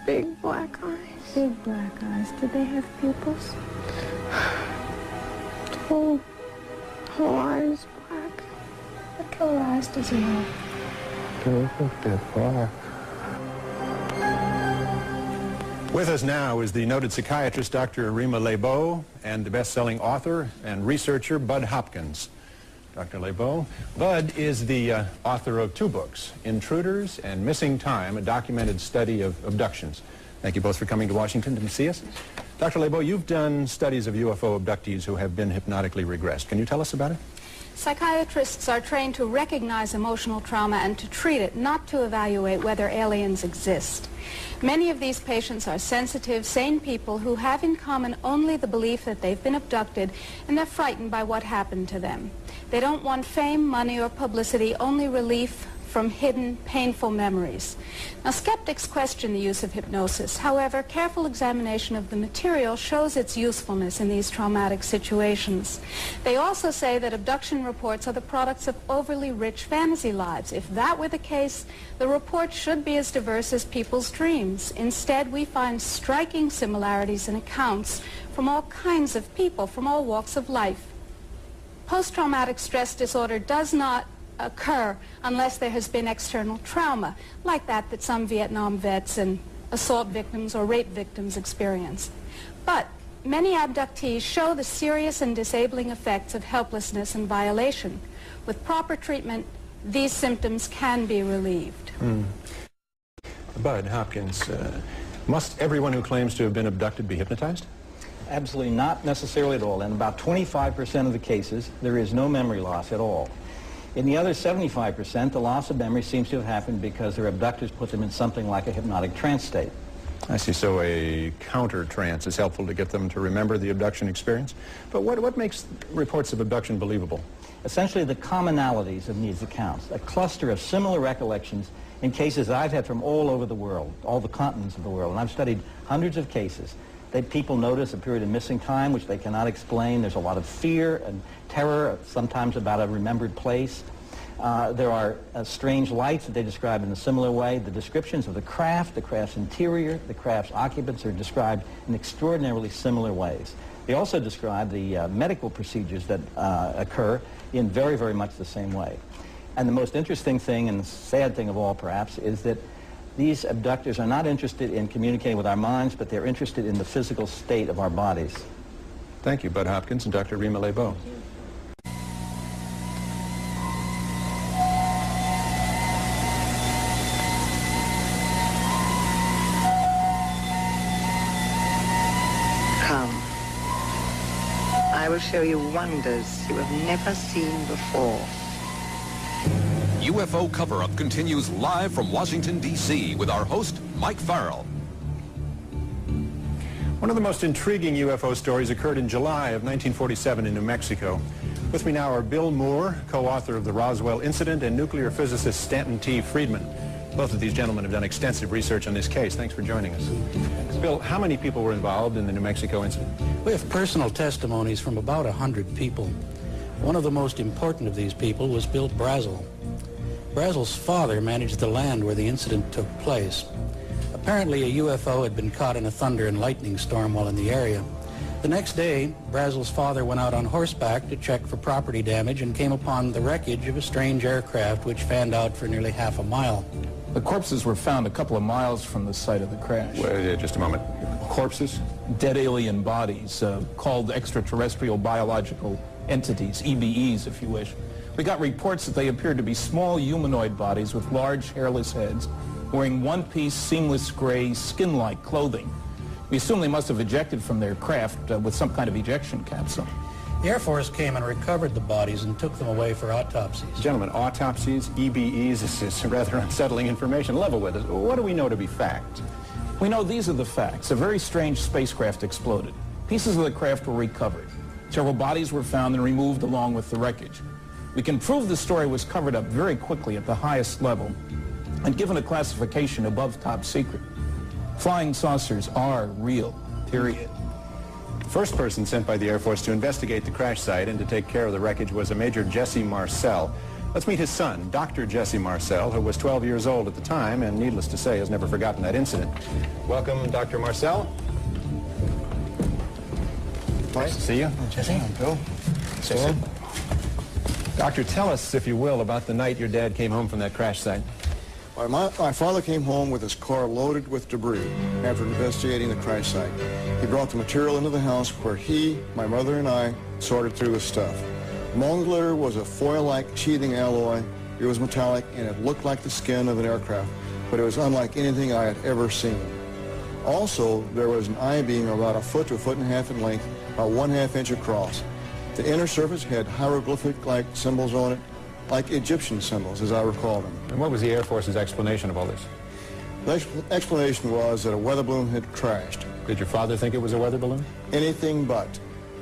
Big black eyes. Big black eyes. Did they have pupils? Whole eyes black. What color eyes does he have? They look like they're black. With us now is the noted psychiatrist Dr. Rima Lebeau and the best-selling author and researcher Bud Hopkins. Dr. Lebeau. Bud is the author of 2 books, Intruders and Missing Time, a documented study of abductions. Thank you both for coming to Washington to see us. Dr. Lebeau, you've done studies of UFO abductees who have been hypnotically regressed. Can you tell us about it? Psychiatrists are trained to recognize emotional trauma and to treat it, not to evaluate whether aliens exist. Many of these patients are sensitive, sane people who have in common only the belief that they've been abducted and they're frightened by what happened to them. They don't want fame, money, or publicity, only relief from hidden, painful memories. Now, skeptics question the use of hypnosis. However, careful examination of the material shows its usefulness in these traumatic situations. They also say that abduction reports are the products of overly rich fantasy lives. If that were the case, the reports should be as diverse as people's dreams. Instead, we find striking similarities in accounts from all kinds of people, from all walks of life. Post-traumatic stress disorder does not occur unless there has been external trauma, like that some Vietnam vets and assault victims or rape victims experience. But many abductees show the serious and disabling effects of helplessness and violation. With proper treatment, these symptoms can be relieved. Bud Hopkins, must everyone who claims to have been abducted be hypnotized? Absolutely not necessarily at all. In about 25% of the cases, there is no memory loss at all. In the other 75%, the loss of memory seems to have happened because their abductors put them in something like a hypnotic trance state. I see. So a counter trance is helpful to get them to remember the abduction experience. But what makes reports of abduction believable? Essentially the commonalities of these accounts, a cluster of similar recollections in cases that I've had from all over the world, all the continents of the world. And I've studied hundreds of cases. People notice a period of missing time which they cannot explain. There's a lot of fear and terror, sometimes about a remembered place. There are strange lights that they describe in a similar way. The descriptions of the craft's interior, the craft's occupants are described in extraordinarily similar ways. They also describe the medical procedures that occur in very, very much the same way. And the most interesting thing, and the sad thing of all perhaps, is that these abductors are not interested in communicating with our minds, but they're interested in the physical state of our bodies. Thank you, Bud Hopkins and Dr. Rima Lebeau. Come. I will show you wonders you have never seen before. UFO Cover-Up continues live from Washington, D.C. with our host, Mike Farrell. One of the most intriguing UFO stories occurred in July of 1947 in New Mexico. With me now are Bill Moore, co-author of the Roswell Incident, and nuclear physicist Stanton T. Friedman. Both of these gentlemen have done extensive research on this case. Thanks for joining us. Bill, how many people were involved in the New Mexico incident? We have personal testimonies from about 100 people. One of the most important of these people was Bill Brazel. Brazel's father managed the land where the incident took place. Apparently a UFO had been caught in a thunder and lightning storm while in the area. The next day, Brazel's father went out on horseback to check for property damage and came upon the wreckage of a strange aircraft which fanned out for nearly half a mile. The corpses were found a couple of miles from the site of the crash. Wait, just a moment. Corpses? Dead alien bodies, called extraterrestrial biological entities, EBEs if you wish. We got reports that they appeared to be small humanoid bodies with large hairless heads, wearing one-piece seamless gray skin-like clothing. We assume they must have ejected from their craft with some kind of ejection capsule. The Air Force came and recovered the bodies and took them away for autopsies. Gentlemen, autopsies, EBEs, this is rather unsettling information. Level with us. What do we know to be fact? We know these are the facts. A very strange spacecraft exploded. Pieces of the craft were recovered. Several bodies were found and removed along with the wreckage. We can prove the story was covered up very quickly at the highest level and given a classification above top secret. Flying saucers are real, period. First person sent by the Air Force to investigate the crash site and to take care of the wreckage was a Major Jesse Marcel. Let's meet his son, Dr. Jesse Marcel, who was 12 years old at the time and, needless to say, has never forgotten that incident. Welcome, Dr. Marcel. Nice to see you. Jesse. Bill. Jesse. Doctor, tell us, if you will, about the night your dad came home from that crash site. My father came home with his car loaded with debris after investigating the crash site. He brought the material into the house where he, my mother, and I sorted through the stuff. Among the litter was a foil-like sheathing alloy. It was metallic, and it looked like the skin of an aircraft, but it was unlike anything I had ever seen. Also, there was an I-beam about 1 foot to 1.5 feet in length, about 1/2 inch across. The inner surface had hieroglyphic-like symbols on it, like Egyptian symbols, as I recall them. And what was the Air Force's explanation of all this? The explanation was that a weather balloon had crashed. Did your father think it was a weather balloon? Anything but.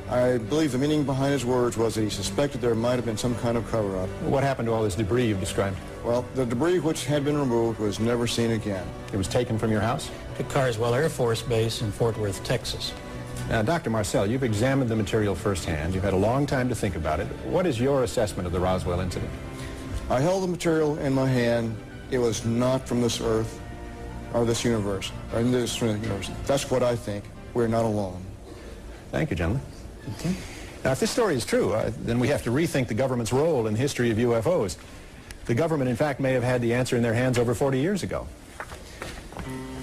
I believe the meaning behind his words was that he suspected there might have been some kind of cover-up. What happened to all this debris you've described? Well, the debris which had been removed was never seen again. It was taken from your house? To Carswell Air Force Base in Fort Worth, Texas. Now, Dr. Marcel, you've examined the material firsthand. You've had a long time to think about it. What is your assessment of the Roswell incident? I held the material in my hand. It was not from this earth or this universe. Or this universe. That's what I think. We're not alone. Thank you, gentlemen. Okay. Now, if this story is true, then we have to rethink the government's role in the history of UFOs. The government, in fact, may have had the answer in their hands over 40 years ago.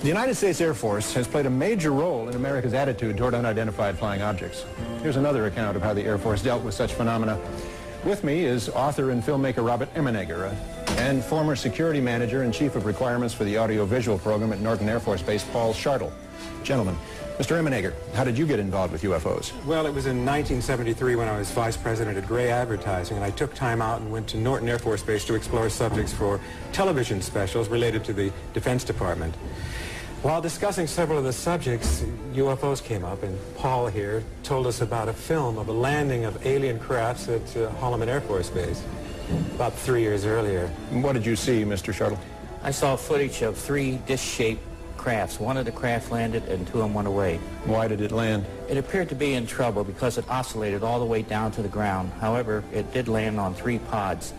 The United States Air Force has played a major role in America's attitude toward unidentified flying objects. Here's another account of how the Air Force dealt with such phenomena. With me is author and filmmaker Robert Emenegger, and former security manager and chief of requirements for the audiovisual program at Norton Air Force Base, Paul Schartle. Gentlemen, Mr. Emenegger, how did you get involved with UFOs? Well, it was in 1973 when I was vice president at Gray Advertising, and I took time out and went to Norton Air Force Base to explore subjects for television specials related to the Defense Department. While discussing several of the subjects, UFOs came up, and Paul here told us about a film of a landing of alien crafts at Holloman Air Force Base about 3 years earlier. What did you see, Mr. Schartle? I saw footage of 3 dish-shaped crafts. One of the craft landed and 2 of them went away. Why did it land? It appeared to be in trouble because it oscillated all the way down to the ground. However, it did land on 3 pods.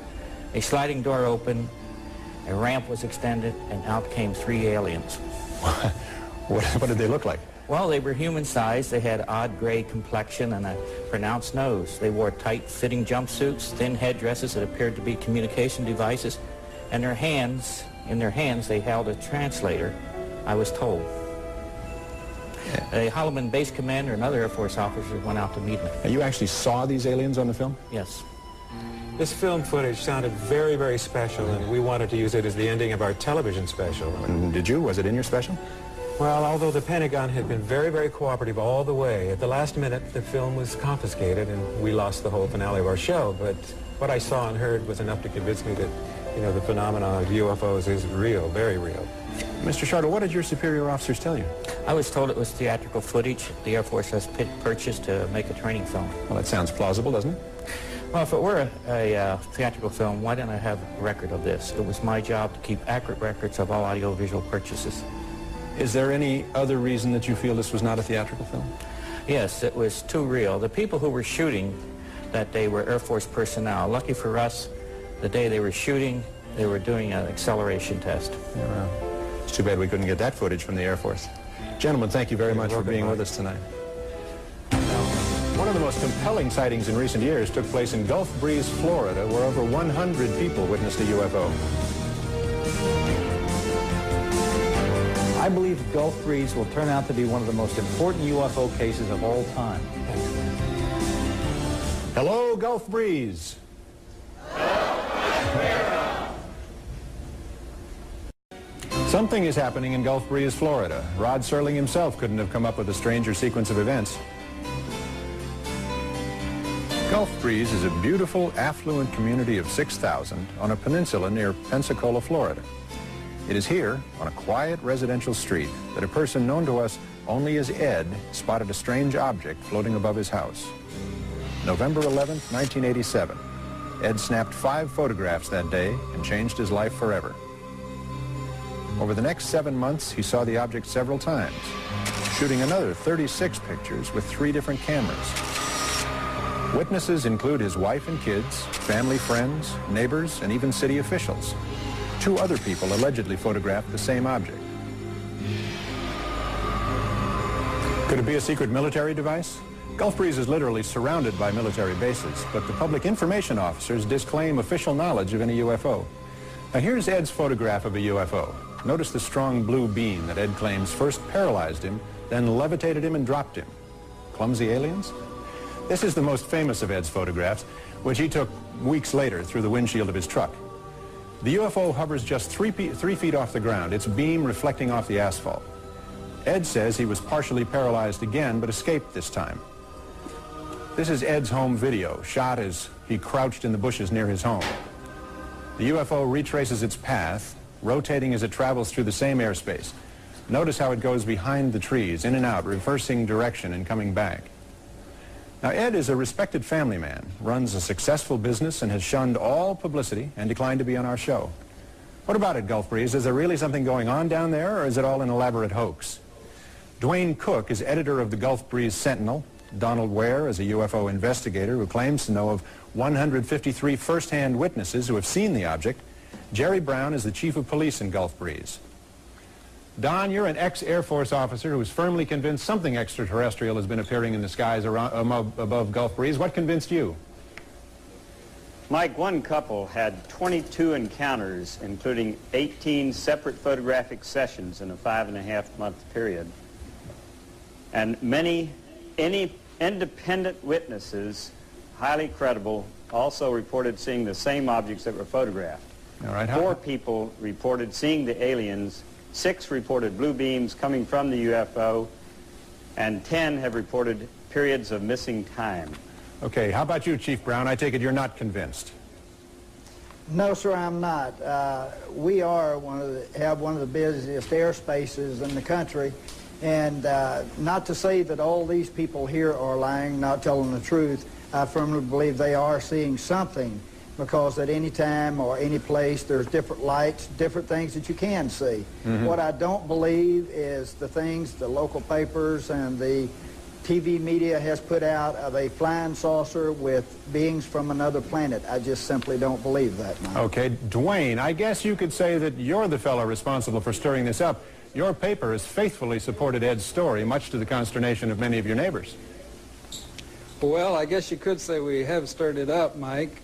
A sliding door opened, a ramp was extended, and out came 3 aliens. What did they look like? Well, they were human-sized. They had odd gray complexion and a pronounced nose. They wore tight-fitting jumpsuits, thin headdresses that appeared to be communication devices, and in their hands they held a translator, I was told. A Holloman base commander and other Air Force officers went out to meet them. And you actually saw these aliens on the film? Yes. This film footage sounded very, very special, and we wanted to use it as the ending of our television special. And did you? Was it in your special? Well, although the Pentagon had been very, very cooperative all the way, at the last minute the film was confiscated and we lost the whole finale of our show. But what I saw and heard was enough to convince me that, you know, the phenomenon of UFOs is real, very real. Mr. Schartle, what did your superior officers tell you? I was told it was theatrical footage the Air Force has purchased to make a training film. Well, that sounds plausible, doesn't it? Well, if it were a theatrical film, why didn't I have a record of this? It was my job to keep accurate records of all audiovisual purchases. Is there any other reason that you feel this was not a theatrical film? Yes, it was too real. The people who were shooting that day were Air Force personnel. Lucky for us, the day they were shooting, they were doing an acceleration test. Yeah, well, it's too bad we couldn't get that footage from the Air Force. Gentlemen, thank you very much for being with us tonight. One of the most compelling sightings in recent years took place in Gulf Breeze, Florida, where over 100 people witnessed a UFO. I believe Gulf Breeze will turn out to be one of the most important UFO cases of all time. Hello, Gulf Breeze. Something is happening in Gulf Breeze, Florida. Rod Serling himself couldn't have come up with a stranger sequence of events. Gulf Breeze is a beautiful, affluent community of 6,000 on a peninsula near Pensacola, Florida. It is here, on a quiet residential street, that a person known to us only as Ed spotted a strange object floating above his house. November 11th, 1987. Ed snapped 5 photographs that day and changed his life forever. Over the next 7 months, he saw the object several times, shooting another 36 pictures with 3 different cameras. Witnesses include his wife and kids, family, friends, neighbors, and even city officials. 2 other people allegedly photographed the same object. Could it be a secret military device? Gulf Breeze is literally surrounded by military bases, but the public information officers disclaim official knowledge of any UFO. Now here's Ed's photograph of a UFO. Notice the strong blue beam that Ed claims first paralyzed him, then levitated him and dropped him. Clumsy aliens? This is the most famous of Ed's photographs, which he took weeks later through the windshield of his truck. The UFO hovers just 3 feet off the ground, its beam reflecting off the asphalt. Ed says he was partially paralyzed again, but escaped this time. This is Ed's home video, shot as he crouched in the bushes near his home. The UFO retraces its path, rotating as it travels through the same airspace. Notice how it goes behind the trees, in and out, reversing direction and coming back. Now, Ed is a respected family man, runs a successful business, and has shunned all publicity and declined to be on our show. What about it, Gulf Breeze? Is there really something going on down there, or is it all an elaborate hoax? Dwayne Cook is editor of the Gulf Breeze Sentinel. Donald Ware is a UFO investigator who claims to know of 153 first-hand witnesses who have seen the object. Jerry Brown is the chief of police in Gulf Breeze. Don, you're an ex-Air Force officer who is firmly convinced something extraterrestrial has been appearing in the skies above Gulf Breeze. What convinced you? Mike, one couple had 22 encounters, including 18 separate photographic sessions in a 5.5-month period. And many independent witnesses, highly credible, also reported seeing the same objects that were photographed. All right. 4 people reported seeing the aliens, 6 reported blue beams coming from the UFO, and 10 have reported periods of missing time. Okay, how about you, Chief Brown? I take it you're not convinced. No, sir, I'm not. We have one of the busiest airspaces in the country, and not to say that all these people here are lying, not telling the truth. I firmly believe they are seeing something, because at any time or any place there's different lights, different things that you can see. Mm-hmm. What I don't believe is the things the local papers and the TV media has put out of a flying saucer with beings from another planet. I just simply don't believe that, Mike. Okay, Dwayne, I guess you could say that you're the fellow responsible for stirring this up. Your paper has faithfully supported Ed's story, much to the consternation of many of your neighbors. Well, I guess you could say we have stirred it up, Mike,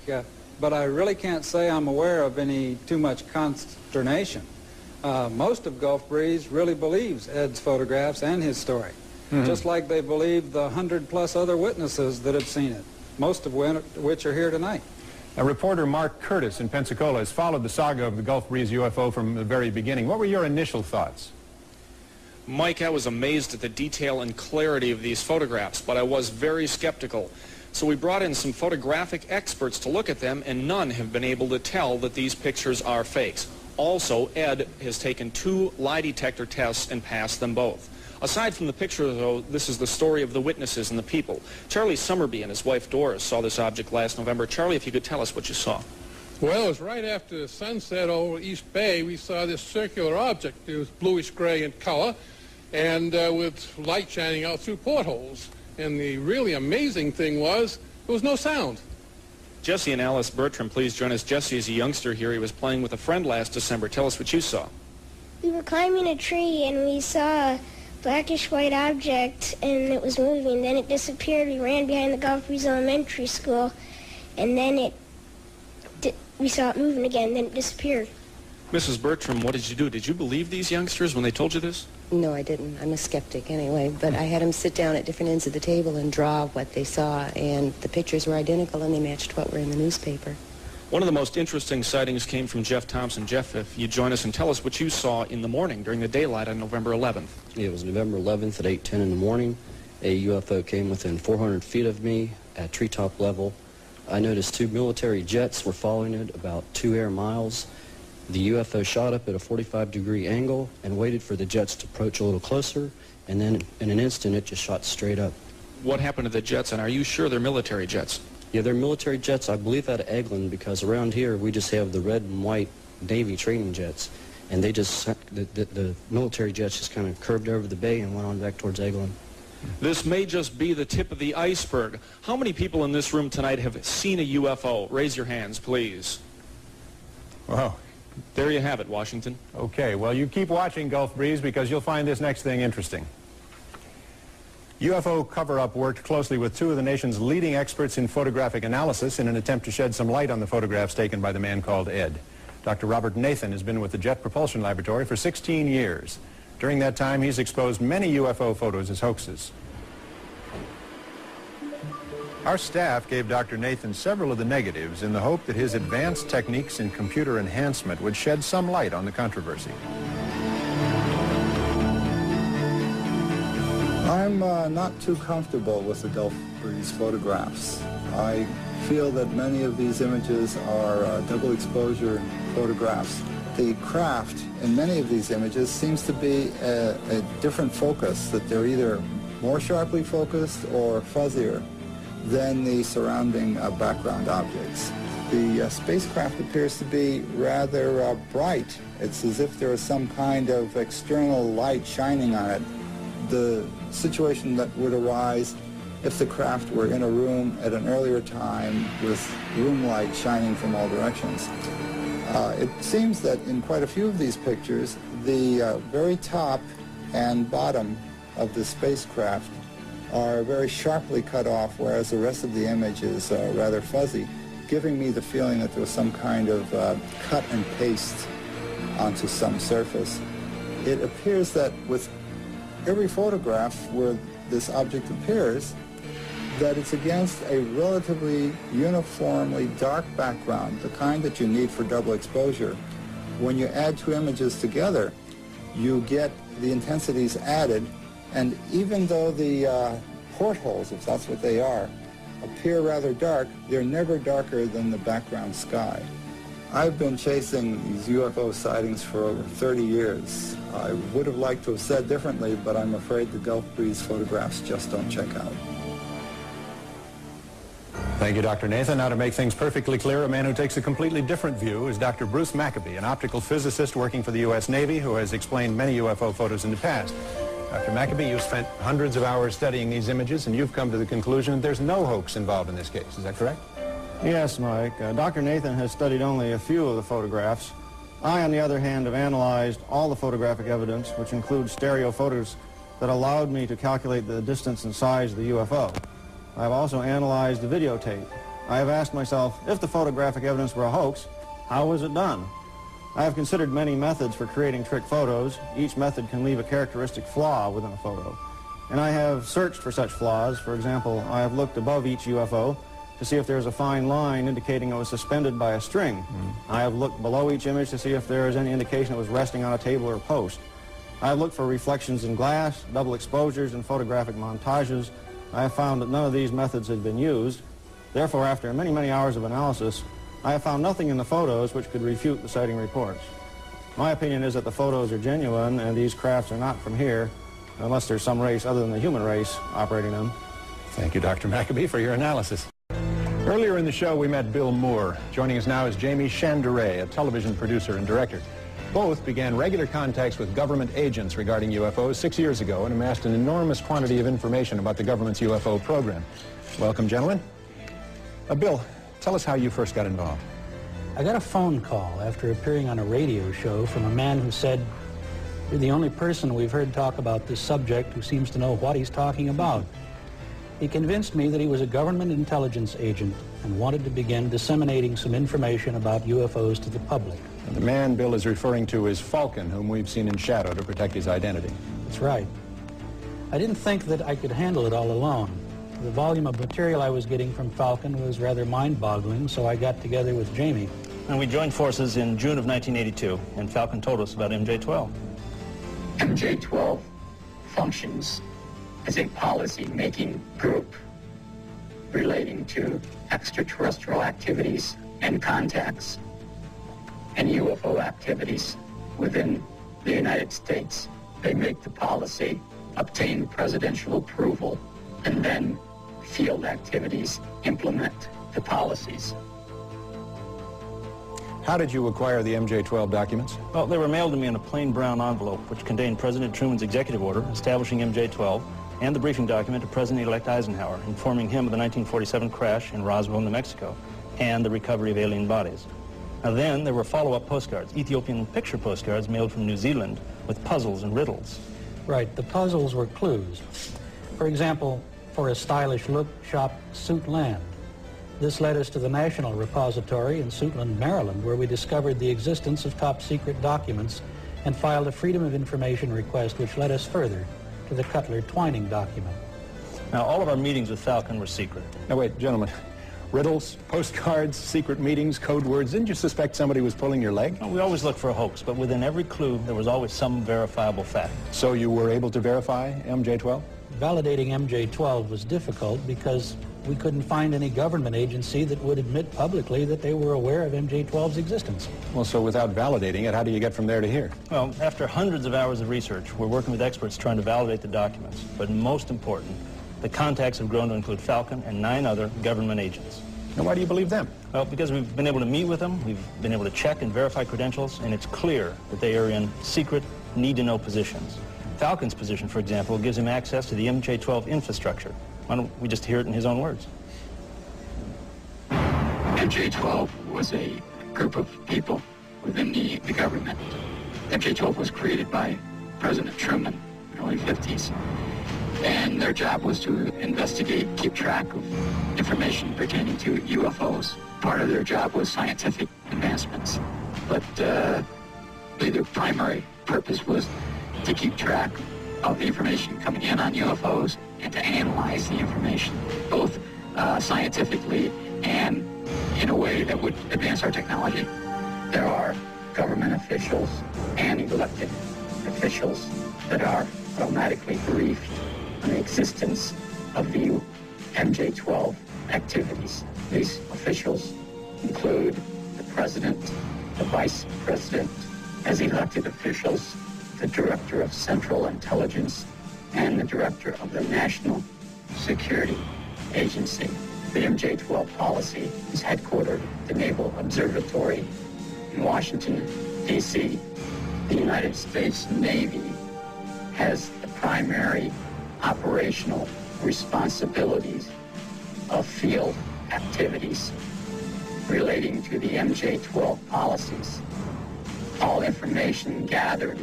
but I really can't say I'm aware of any too much consternation. Most of Gulf Breeze really believes Ed's photographs and his story. Mm-hmm. Just like they believe the 100+ other witnesses that have seen it, most of which are here tonight. Reporter Mark Curtis in Pensacola has followed the saga of the Gulf Breeze UFO from the very beginning. What were your initial thoughts? Mike, I was amazed at the detail and clarity of these photographs, but I was very skeptical. So we brought in some photographic experts to look at them, and none have been able to tell that these pictures are fakes. Also, Ed has taken 2 lie detector tests and passed them both. Aside from the picture, though, this is the story of the witnesses and the people. Charlie Summerby and his wife Doris saw this object last November. Charlie, if you could tell us what you saw. Well, it was right after sunset over East Bay. We saw this circular object. It was bluish-gray in color and with light shining out through portholes. And the really amazing thing was there was no sound. Jesse and Alice Bertram, please join us. Jesse is a youngster here. He was playing with a friend last December. Tell us what you saw. We were climbing a tree and we saw a blackish white object and it was moving. Then it disappeared. We ran behind the Gulf Breeze Elementary School and then we saw it moving again, then it disappeared. Mrs. Bertram, what did you do? Did you believe these youngsters when they told you this? No, I didn't. I'm a skeptic anyway, but I had them sit down at different ends of the table and draw what they saw, and the pictures were identical and they matched what were in the newspaper. One of the most interesting sightings came from Jeff Thompson. Jeff, if you join us and tell us what you saw in the morning during the daylight on November 11th. It was November 11th at 8:10 in the morning. A UFO came within 400 feet of me at treetop level. I noticed 2 military jets were following it about 2 air miles. The UFO shot up at a 45-degree angle and waited for the jets to approach a little closer, and then in an instant it just shot straight up. What happened to the jets, and are you sure they're military jets? Yeah, they're military jets, I believe out of Eglin, because around here we just have the red and white Navy training jets, and they just, the military jets just kind of curved over the bay and went on back towards Eglin. This may just be the tip of the iceberg. How many people in this room tonight have seen a UFO? Raise your hands, please. Wow. There you have it, Washington. Okay, well, you keep watching Gulf Breeze because you'll find this next thing interesting. UFO CoverUp worked closely with 2 of the nation's leading experts in photographic analysis in an attempt to shed some light on the photographs taken by the man called Ed. Dr. Robert Nathan has been with the Jet Propulsion Laboratory for 16 years. During that time, he's exposed many UFO photos as hoaxes. Our staff gave Dr. Nathan several of the negatives in the hope that his advanced techniques in computer enhancement would shed some light on the controversy. I'm not too comfortable with the Gulf Breeze photographs. I feel that many of these images are double exposure photographs. The craft in many of these images seems to be a different focus, that they're either more sharply focused or fuzzier than the surrounding background objects. The spacecraft appears to be rather bright. It's as if there is some kind of external light shining on it. The situation that would arise if the craft were in a room at an earlier time with room light shining from all directions. It seems that in quite a few of these pictures, the very top and bottom of the spacecraft are very sharply cut off, whereas the rest of the image is rather fuzzy. giving me the feeling that there was some kind of cut and paste onto some surface. It appears that with every photograph where this object appears, that it's against a relatively uniformly dark background, the kind that you need for double exposure. When you add two images together, you get the intensities added, and even though the portholes, if that's what they are, appear rather dark, they're never darker than the background sky. I've been chasing these UFO sightings for over 30 years. I would have liked to have said differently, but I'm afraid the Gulf Breeze photographs just don't check out. Thank you, Dr. Nathan. Now, to make things perfectly clear, a man who takes a completely different view is Dr. Bruce Maccabee, an optical physicist working for the U.S. Navy who has explained many UFO photos in the past. Dr. Maccabee, you've spent hundreds of hours studying these images, and you've come to the conclusion that there's no hoax involved in this case. Is that correct? Yes, Mike. Dr. Nathan has studied only a few of the photographs. I, on the other hand, have analyzed all the photographic evidence, which includes stereo photos that allowed me to calculate the distance and size of the UFO. I have also analyzed the videotape. I have asked myself, if the photographic evidence were a hoax, how was it done? I have considered many methods for creating trick photos. Each method can leave a characteristic flaw within a photo. And I have searched for such flaws. For example, I have looked above each UFO to see if there is a fine line indicating it was suspended by a string. I have looked below each image to see if there is any indication it was resting on a table or a post. I have looked for reflections in glass, double exposures, and photographic montages. I have found that none of these methods had been used. Therefore, after many, many hours of analysis, I have found nothing in the photos which could refute the sighting reports. My opinion is that the photos are genuine and these crafts are not from here, unless there's some race other than the human race operating them. Thank you, Dr. Maccabee, for your analysis. Earlier in the show, we met Bill Moore. Joining us now is Jamie Chanderet, a television producer and director. Both began regular contacts with government agents regarding UFOs 6 years ago and amassed an enormous quantity of information about the government's UFO program. Welcome, gentlemen. Bill, tell us how you first got involved. I got a phone call after appearing on a radio show from a man who said, "You're the only person we've heard talk about this subject who seems to know what he's talking about." He convinced me that he was a government intelligence agent and wanted to begin disseminating some information about UFOs to the public. And the man Bill is referring to is Falcon, whom we've seen in shadow to protect his identity. That's right. I didn't think that I could handle it all alone. The volume of material I was getting from Falcon was rather mind-boggling, so I got together with Jamie. And we joined forces in June of 1982, and Falcon told us about MJ-12. MJ-12 functions as a policy-making group relating to extraterrestrial activities and contacts and UFO activities within the United States. They make the policy, obtain presidential approval, and then field activities implement the policies. How did you acquire the MJ-12 documents? Well, they were mailed to me in a plain brown envelope, which contained President Truman's executive order establishing MJ-12 and the briefing document to President-elect Eisenhower, informing him of the 1947 crash in Roswell, New Mexico, and the recovery of alien bodies. Now then, there were follow-up postcards, Ethiopian picture postcards mailed from New Zealand with puzzles and riddles. Right, the puzzles were clues. For example, for a stylish look, shop Suitland. This led us to the National Repository in Suitland, Maryland, where we discovered the existence of top-secret documents and filed a Freedom of Information request, which led us further to the Cutler-Twining document. Now, all of our meetings with Falcon were secret. Now, wait, gentlemen. Riddles, postcards, secret meetings, code words. Didn't you suspect somebody was pulling your leg? No, we always look for a hoax, but within every clue, there was always some verifiable fact. So you were able to verify MJ-12? Validating MJ-12 was difficult because we couldn't find any government agency that would admit publicly that they were aware of MJ-12's existence. Well, so without validating it, how do you get from there to here? Well, after hundreds of hours of research, we're working with experts trying to validate the documents. But most important, the contacts have grown to include Falcon and 9 other government agents. And why do you believe them? Well, because we've been able to meet with them, we've been able to check and verify credentials, and it's clear that they are in secret, need-to-know positions. Falcon's position, for example, gives him access to the MJ-12 infrastructure. Why don't we just hear it in his own words? MJ-12 was a group of people within the government. MJ-12 was created by President Truman in the early 50s. And their job was to investigate, keep track of information pertaining to UFOs. Part of their job was scientific advancements, but their primary purpose was to keep track of the information coming in on UFOs and to analyze the information, both scientifically and in a way that would advance our technology. There are government officials and elected officials that are automatically briefed on the existence of the MJ-12 activities. These officials include the President, the Vice President, as elected officials, the Director of Central Intelligence, and the Director of the National Security Agency. The MJ-12 policy is headquartered at the Naval Observatory in Washington, D.C. The United States Navy has the primary operational responsibilities of field activities relating to the MJ-12 policies. All information gathered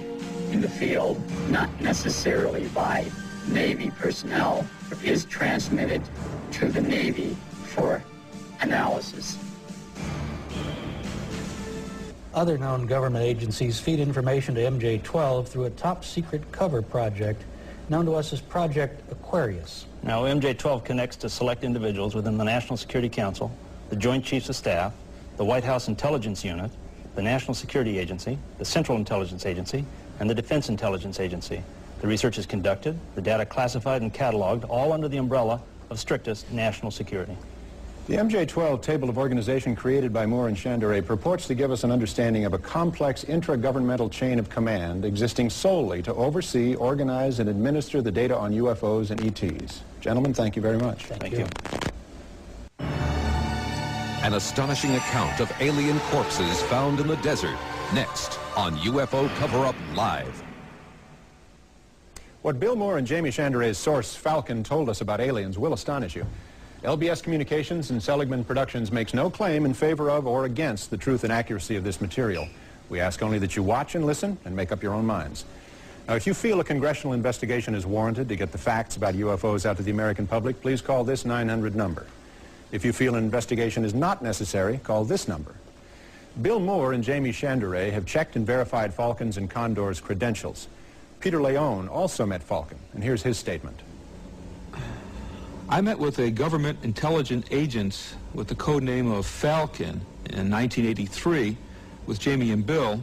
in the field, not necessarily by Navy personnel, is transmitted to the Navy for analysis. Other known government agencies feed information to MJ-12 through a top-secret cover project known to us as Project Aquarius. Now, MJ-12 connects to select individuals within the National Security Council, the Joint Chiefs of Staff, the White House Intelligence Unit, the National Security Agency, the Central Intelligence Agency, and the Defense Intelligence Agency. The research is conducted, the data classified and cataloged, all under the umbrella of strictest national security. The MJ-12 table of organization created by Moore and Chanderet purports to give us an understanding of a complex intragovernmental chain of command existing solely to oversee, organize, and administer the data on UFOs and ETs. Gentlemen, thank you very much. Thank you. An astonishing account of alien corpses found in the desert. Next on UFO Cover-Up Live. What Bill Moore and Jamie Chanderet's source, Falcon, told us about aliens will astonish you. LBS Communications and Seligman Productions makes no claim in favor of or against the truth and accuracy of this material. We ask only that you watch and listen and make up your own minds. Now, if you feel a congressional investigation is warranted to get the facts about UFOs out to the American public, please call this 900 number. If you feel an investigation is not necessary, call this number. Bill Moore and Jamie Chanderet have checked and verified Falcon's and Condor's credentials. Peter Leone also met Falcon, and here's his statement. I met with a government intelligence agent with the code name of Falcon in 1983 with Jamie and Bill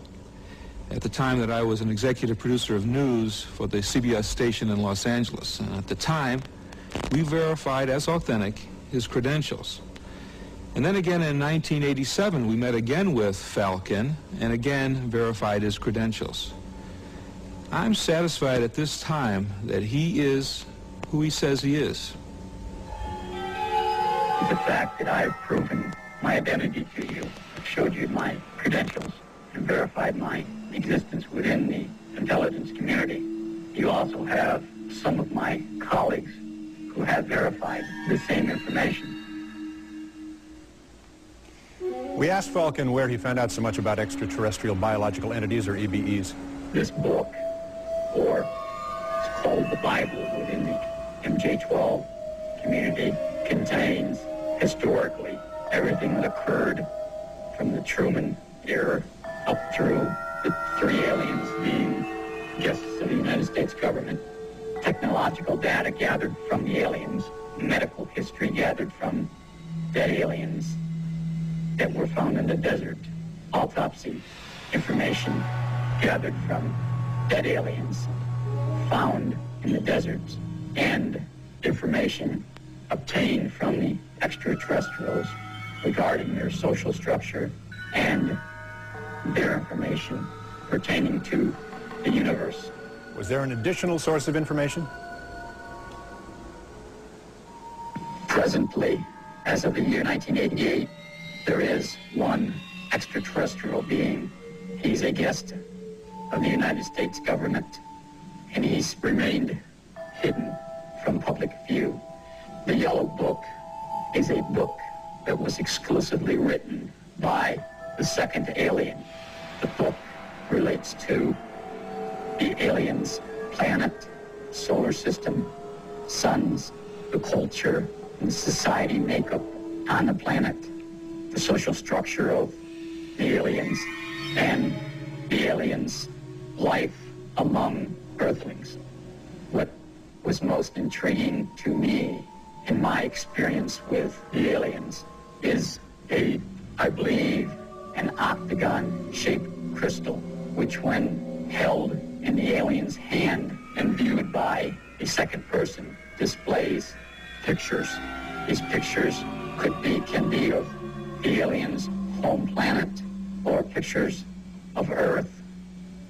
at the time that I was an executive producer of news for the CBS station in Los Angeles. And at the time, we verified as authentic his credentials. And then again in 1987, we met again with Falcon and again verified his credentials. I'm satisfied at this time that he is who he says he is. The fact that I've proven my identity to you, showed you my credentials, and verified my existence within the intelligence community. You also have some of my colleagues who have verified the same information. We asked Falcon where he found out so much about extraterrestrial biological entities, or EBEs. This book, or it's called the Bible within the MJ-12 community, contains historically everything that occurred from the Truman era up through the three aliens being guests of the United States government, technological data gathered from the aliens, medical history gathered from dead aliens that were found in the desert, autopsy information gathered from dead aliens found in the desert, and information obtained from the extraterrestrials regarding their social structure and their information pertaining to the universe. Was there an additional source of information? Presently, as of the year 1988, there is one extraterrestrial being. He's a guest of the United States government, and he's remained hidden from public view. The Yellow Book is a book that was exclusively written by the second alien. The book relates to the aliens' planet, solar system, suns, the culture, the society makeup on the planet, the social structure of the aliens, and the aliens' life among Earthlings. What was most intriguing to me in my experience with the aliens is I believe, an octagon-shaped crystal, which when held in the alien's hand and viewed by a second person, displays pictures. These pictures can be of the alien's home planet or pictures of Earth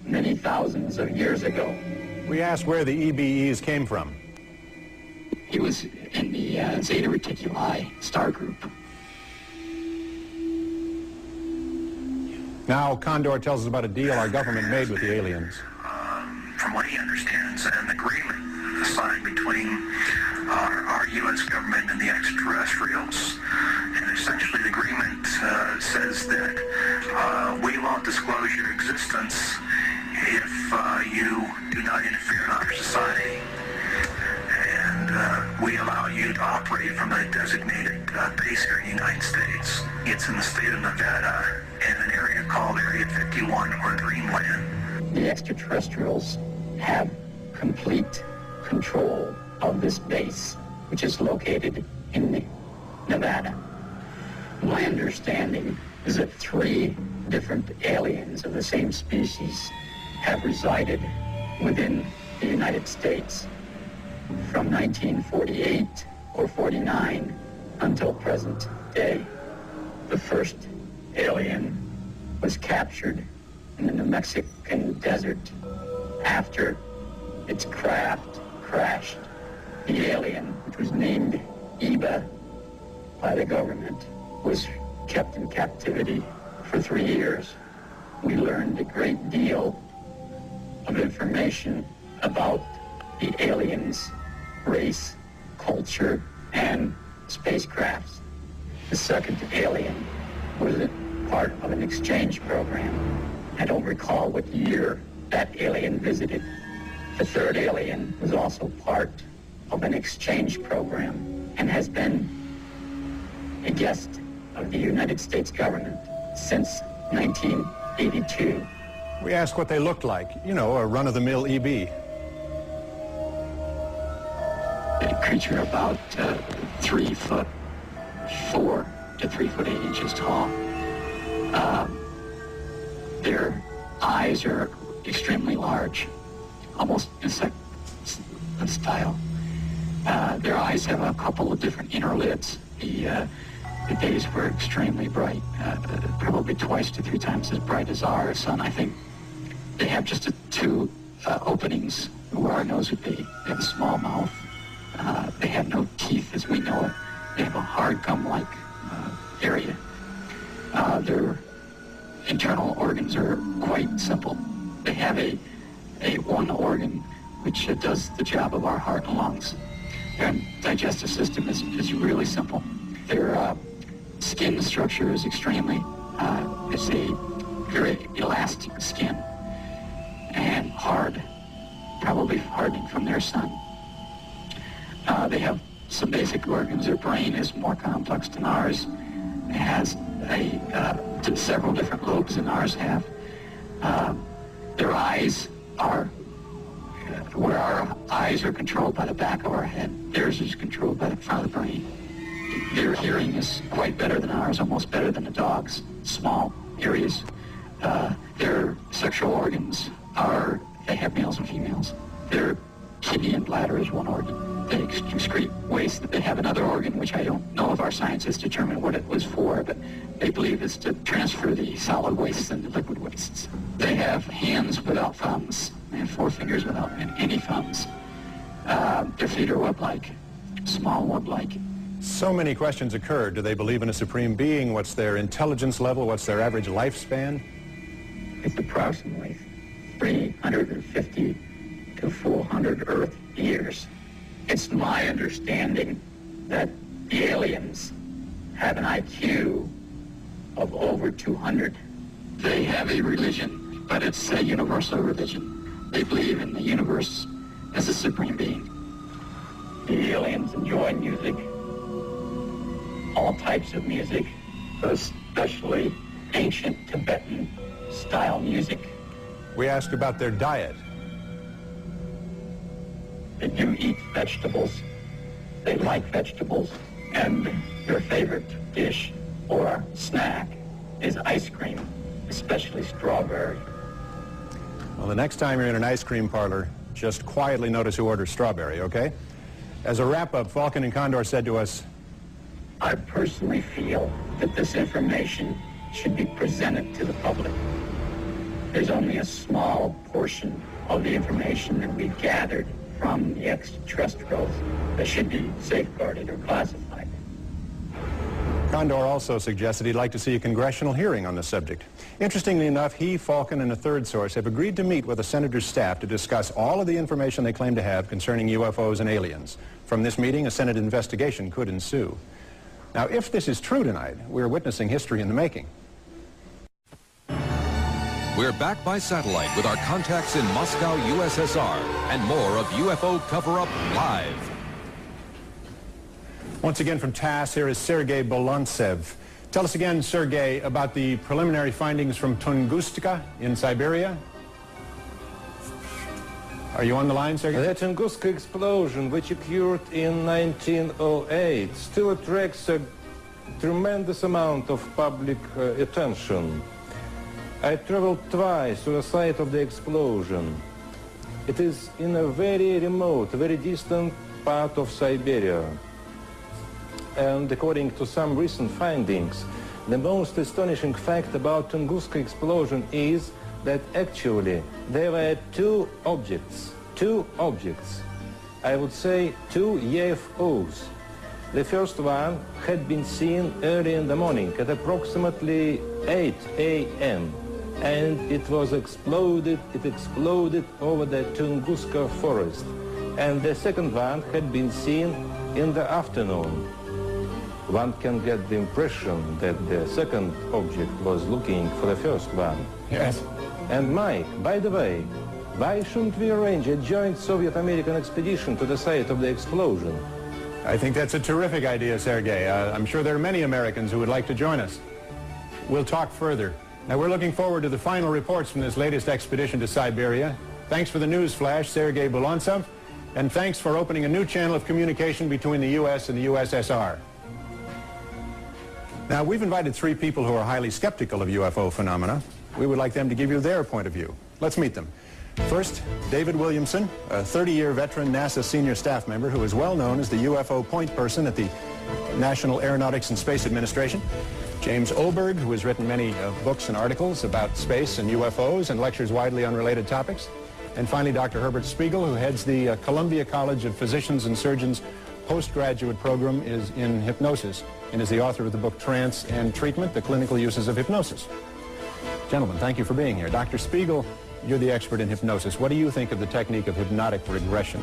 many thousands of years ago. We asked where the EBEs came from. He was in the Zeta Reticuli star group. Now Condor tells us about a deal our government made with the aliens. From what he understands, an agreement signed between our U.S. government and the extraterrestrials. And essentially the agreement says that we won't disclose your existence if you do not interfere in our society. And we allow you to operate from a designated base here in the United States. It's in the state of Nevada in an area called Area 51 or Dreamland. The extraterrestrials have complete control of this base, which is located in Nevada. My understanding is that 3 different aliens of the same species have resided within the United States from 1948 or 49 until present day. The first alien was captured in the New Mexican desert after its craft crashed. The alien, which was named Eva by the government, was kept in captivity for 3 years. We learned a great deal of information about the aliens' race, culture, and spacecrafts. The second alien was a part of an exchange program. I don't recall what year that alien visited. The third alien was also part of an exchange program and has been a guest of the United States government since 1982. We asked what they looked like, you know, a run-of-the-mill EB. A creature about 3'4" to 3'8" inches tall. Their eyes are extremely large, almost insect style. Their eyes have a couple of different inner lids. The days were extremely bright, probably 2 to 3 times as bright as our sun. I think they have just 2 openings where our nose would be. They have a small mouth. They have no teeth as we know it. They have a hard gum-like area. Their internal organs are quite simple. They have a one organ which does the job of our heart and lungs. Their digestive system is really simple. Their skin structure is extremely, it's a very elastic skin and hard, probably hardened from their sun. They have some basic organs. Their brain is more complex than ours. It has several different lobes than ours have. Their eyes are, where our eyes are controlled by the back of our head, theirs is controlled by the front of the brain. Their hearing is quite better than ours, almost better than a dog's, small areas. Their sexual organs they have males and females. Their kidney and bladder is one organ. They excrete waste. They have another organ, which I don't know if our scientists determined what it was for, but they believe it's to transfer the solid wastes and the liquid wastes. They have hands without thumbs and 4 fingers without any thumbs. Their feet are web-like, small web-like. So many questions occurred. Do they believe in a supreme being? What's their intelligence level? What's their average lifespan? It's approximately 350 to 400 Earth years. It's my understanding that the aliens have an IQ of over 200. They have a religion, but it's a universal religion. They believe in the universe as a supreme being. The aliens enjoy music. all types of music, especially ancient Tibetan style music. We asked about their diet. They do eat vegetables. They like vegetables. And their favorite dish or snack is ice cream, especially strawberry. Well, the next time you're in an ice cream parlor, just quietly notice who orders strawberry, okay? As a wrap-up, Falcon and Condor said to us, I personally feel that this information should be presented to the public. There's only a small portion of the information that we've gathered from the extraterrestrials that should be safeguarded or classified. Condor also suggested he'd like to see a congressional hearing on the subject. Interestingly enough, he, Falcon, and a third source have agreed to meet with the senator's staff to discuss all of the information they claim to have concerning UFOs and aliens. From this meeting, a Senate investigation could ensue. Now, if this is true tonight, we're witnessing history in the making. We're back by satellite with our contacts in Moscow, USSR, and more of UFO Cover-Up Live. Once again from TASS, here is Sergei Bolantsev. Tell us again, Sergei, about the preliminary findings from Tunguska in Siberia. Are you on the line, Sergei? The Tunguska explosion, which occurred in 1908, still attracts a tremendous amount of public attention. I traveled twice to the site of the explosion. It is in a very remote, very distant part of Siberia. And according to some recent findings, the most astonishing fact about Tunguska explosion is that actually there were two objects, I would say two UFOs. The first one had been seen early in the morning at approximately 8 a.m. and it exploded over the Tunguska forest. And the second one had been seen in the afternoon. One can get the impression that the second object was looking for the first one. Yes. And Mike, by the way, why shouldn't we arrange a joint Soviet-American expedition to the site of the explosion? I think that's a terrific idea, Sergei. I'm sure there are many Americans who would like to join us. We'll talk further. Now, we're looking forward to the final reports from this latest expedition to Siberia. Thanks for the news flash, Sergei Bolantsev, and thanks for opening a new channel of communication between the U.S. and the USSR. Now, we've invited three people who are highly skeptical of UFO phenomena. We would like them to give you their point of view. Let's meet them. First, David Williamson, a 30-year veteran NASA senior staff member who is well known as the UFO point person at the National Aeronautics and Space Administration. James Oberg, who has written many books and articles about space and UFOs and lectures widely on related topics. And finally, Dr. Herbert Spiegel, who heads the Columbia College of Physicians and Surgeons postgraduate program is in hypnosis and is the author of the book Trance and Treatment, The Clinical Uses of Hypnosis. Gentlemen, thank you for being here. Dr. Spiegel, you're the expert in hypnosis. What do you think of the technique of hypnotic regression?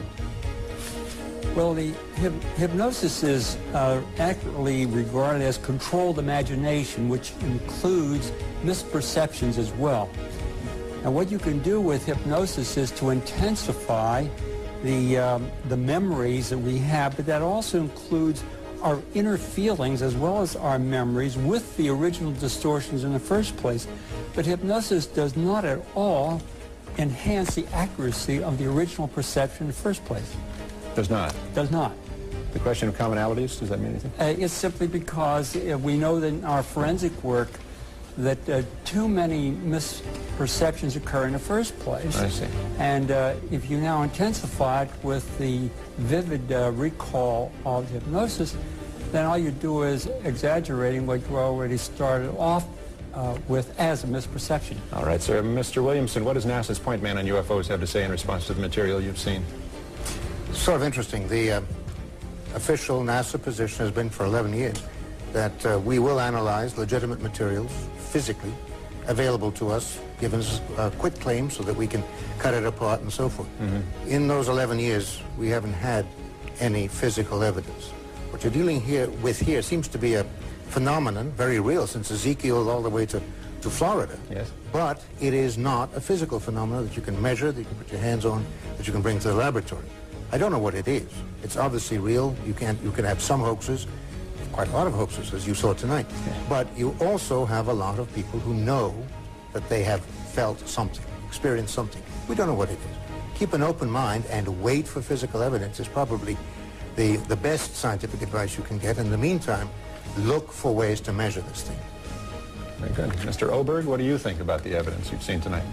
Well, the hypnosis is accurately regarded as controlled imagination, which includes misperceptions as well. And what you can do with hypnosis is to intensify the memories that we have, but that also includes our inner feelings as well as our memories with the original distortions in the first place. But hypnosis does not at all enhance the accuracy of the original perception in the first place. Does not? Does not. The question of commonalities, does that mean anything? It's simply because we know that in our forensic work that too many misperceptions occur in the first place. I see. And if you now intensify it with the vivid recall of hypnosis, then all you do is exaggerating what you already started off with as a misperception. All right, sir. Mr. Williamson, what does NASA's point man on UFOs have to say in response to the material you've seen? Sort of interesting. The official NASA position has been for 11 years that we will analyze legitimate materials physically available to us, given us a quick claim so that we can cut it apart and so forth. Mm-hmm. In those 11 years, we haven't had any physical evidence. What you're dealing with here seems to be a phenomenon, very real, since Ezekiel all the way to Florida. Yes. But it is not a physical phenomenon that you can measure, that you can put your hands on, that you can bring to the laboratory. I don't know what it is. It's obviously real. You can have some hoaxes. Of quite a lot of hoaxes, as you saw tonight. But you also have a lot of people who know that they have felt something, experienced something. We don't know what it is. Keep an open mind and wait for physical evidence is probably the best scientific advice you can get. In the meantime, look for ways to measure this thing. Very good. Mr. Oberg, what do you think about the evidence you've seen tonight?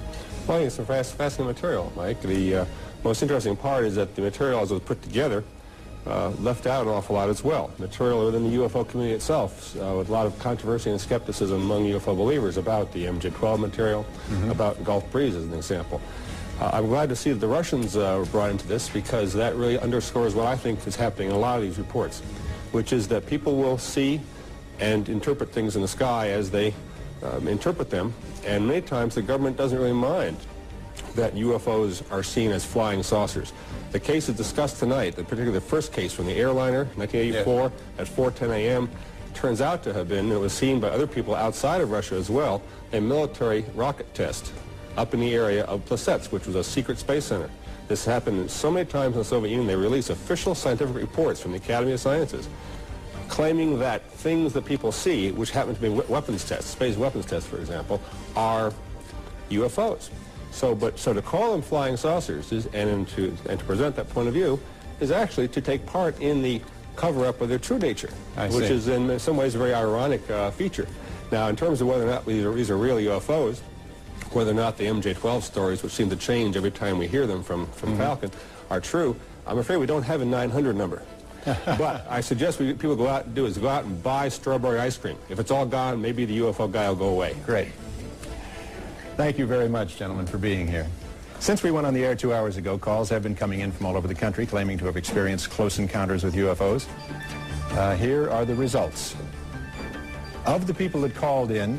Well, it's some fascinating material, Mike. The most interesting part is that the material as it was put together left out an awful lot as well. Material within the UFO community itself, with a lot of controversy and skepticism among UFO believers about the MJ-12 material, about Gulf Breeze as an example. I'm glad to see that the Russians were brought into this, because that really underscores what I think is happening in a lot of these reports, which is that people will see and interpret things in the sky as they interpret them, and many times the government doesn't really mind that UFOs are seen as flying saucers. The cases discussed tonight, particularly the first case from the airliner, 1984, at 4:10 a.m., turns out to have been, and it was seen by other people outside of Russia as well, a military rocket test up in the area of Plesetsk, which was a secret space center. This happened so many times in the Soviet Union, they released official scientific reports from the Academy of Sciences claiming that things that people see, which happen to be weapons tests, space weapons tests, for example, are UFOs. So to call them flying saucers and to present that point of view is actually to take part in the cover-up of their true nature, which is in some ways a very ironic feature. Now, in terms of whether or not these are real UFOs, whether or not the MJ-12 stories, which seem to change every time we hear them from Falcon, are true, I'm afraid we don't have a 900 number. But I suggest people go out and buy strawberry ice cream. If it's all gone, maybe the UFO guy will go away. Great. Thank you very much, gentlemen, for being here. Since we went on the air 2 hours ago, calls have been coming in from all over the country claiming to have experienced close encounters with UFOs. Here are the results. Of the people that called in,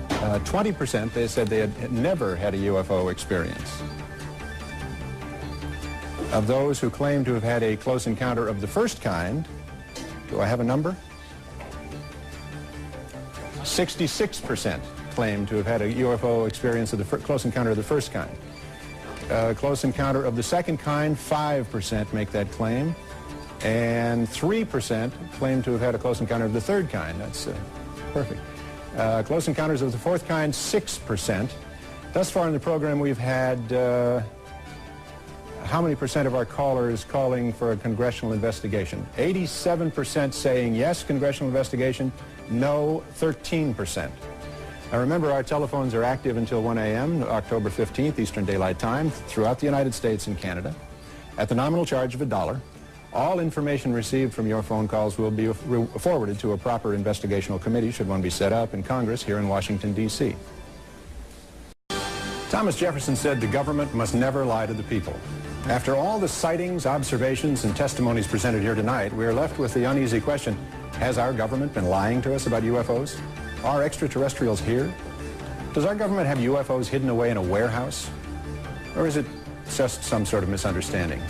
20% they said they had never had a UFO experience. Of those who claim to have had a close encounter of the first kind, do I have a number? 66% claim to have had a UFO experience of the close encounter of the first kind. Close encounter of the second kind, 5% make that claim. And 3% claim to have had a close encounter of the third kind. That's perfect. Close encounters of the fourth kind, 6%. Thus far in the program, we've had how many percent of our callers calling for a congressional investigation? 87% saying yes, congressional investigation. No, 13%. Now remember, our telephones are active until 1 a.m., October 15th, Eastern Daylight Time, throughout the United States and Canada, at the nominal charge of $1. All information received from your phone calls will be forwarded to a proper investigational committee, should one be set up, in Congress here in Washington, D.C. Thomas Jefferson said the government must never lie to the people. After all the sightings, observations, and testimonies presented here tonight, we are left with the uneasy question, has our government been lying to us about UFOs? Are extraterrestrials here? Does our government have UFOs hidden away in a warehouse? Or is it just some sort of misunderstanding?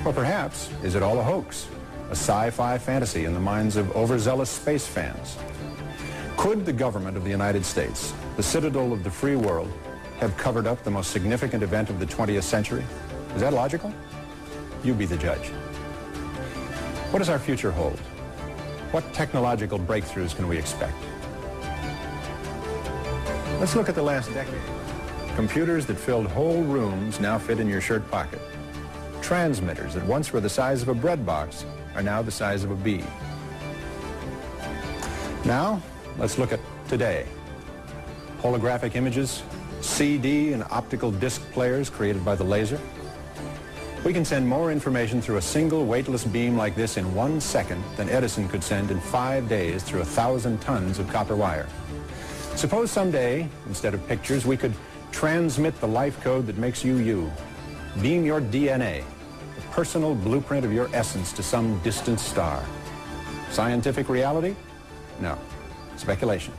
Or perhaps, is it all a hoax? A sci-fi fantasy in the minds of overzealous space fans? Could the government of the United States, the citadel of the free world, have covered up the most significant event of the 20th century? Is that logical? You be the judge. What does our future hold? What technological breakthroughs can we expect? Let's look at the last decade. Computers that filled whole rooms now fit in your shirt pocket. Transmitters that once were the size of a bread box are now the size of a bee. Now, let's look at today. Holographic images, CD and optical disc players created by the laser. We can send more information through a single weightless beam like this in 1 second than Edison could send in 5 days through 1,000 tons of copper wire. Suppose someday, instead of pictures, we could transmit the life code that makes you you. Beam your DNA, the personal blueprint of your essence, to some distant star. Scientific reality? No. Speculation.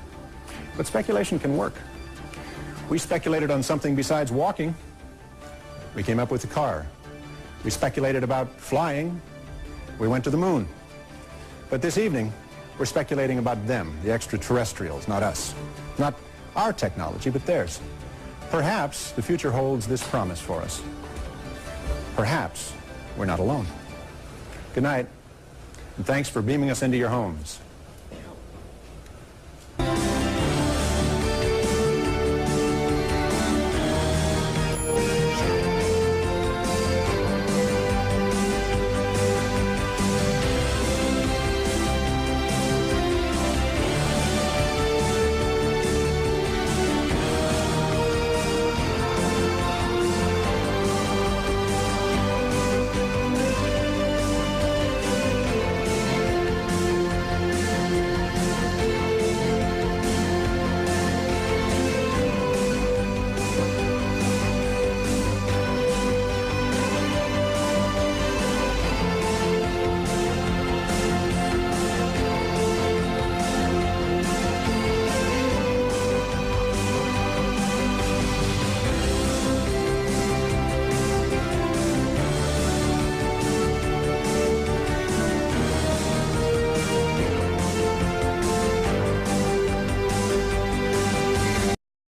But speculation can work. We speculated on something besides walking. We came up with the car. We speculated about flying. We went to the moon. But this evening, we're speculating about them, the extraterrestrials, not us. Not our technology, but theirs. Perhaps the future holds this promise for us. Perhaps we're not alone. Good night. And thanks for beaming us into your homes.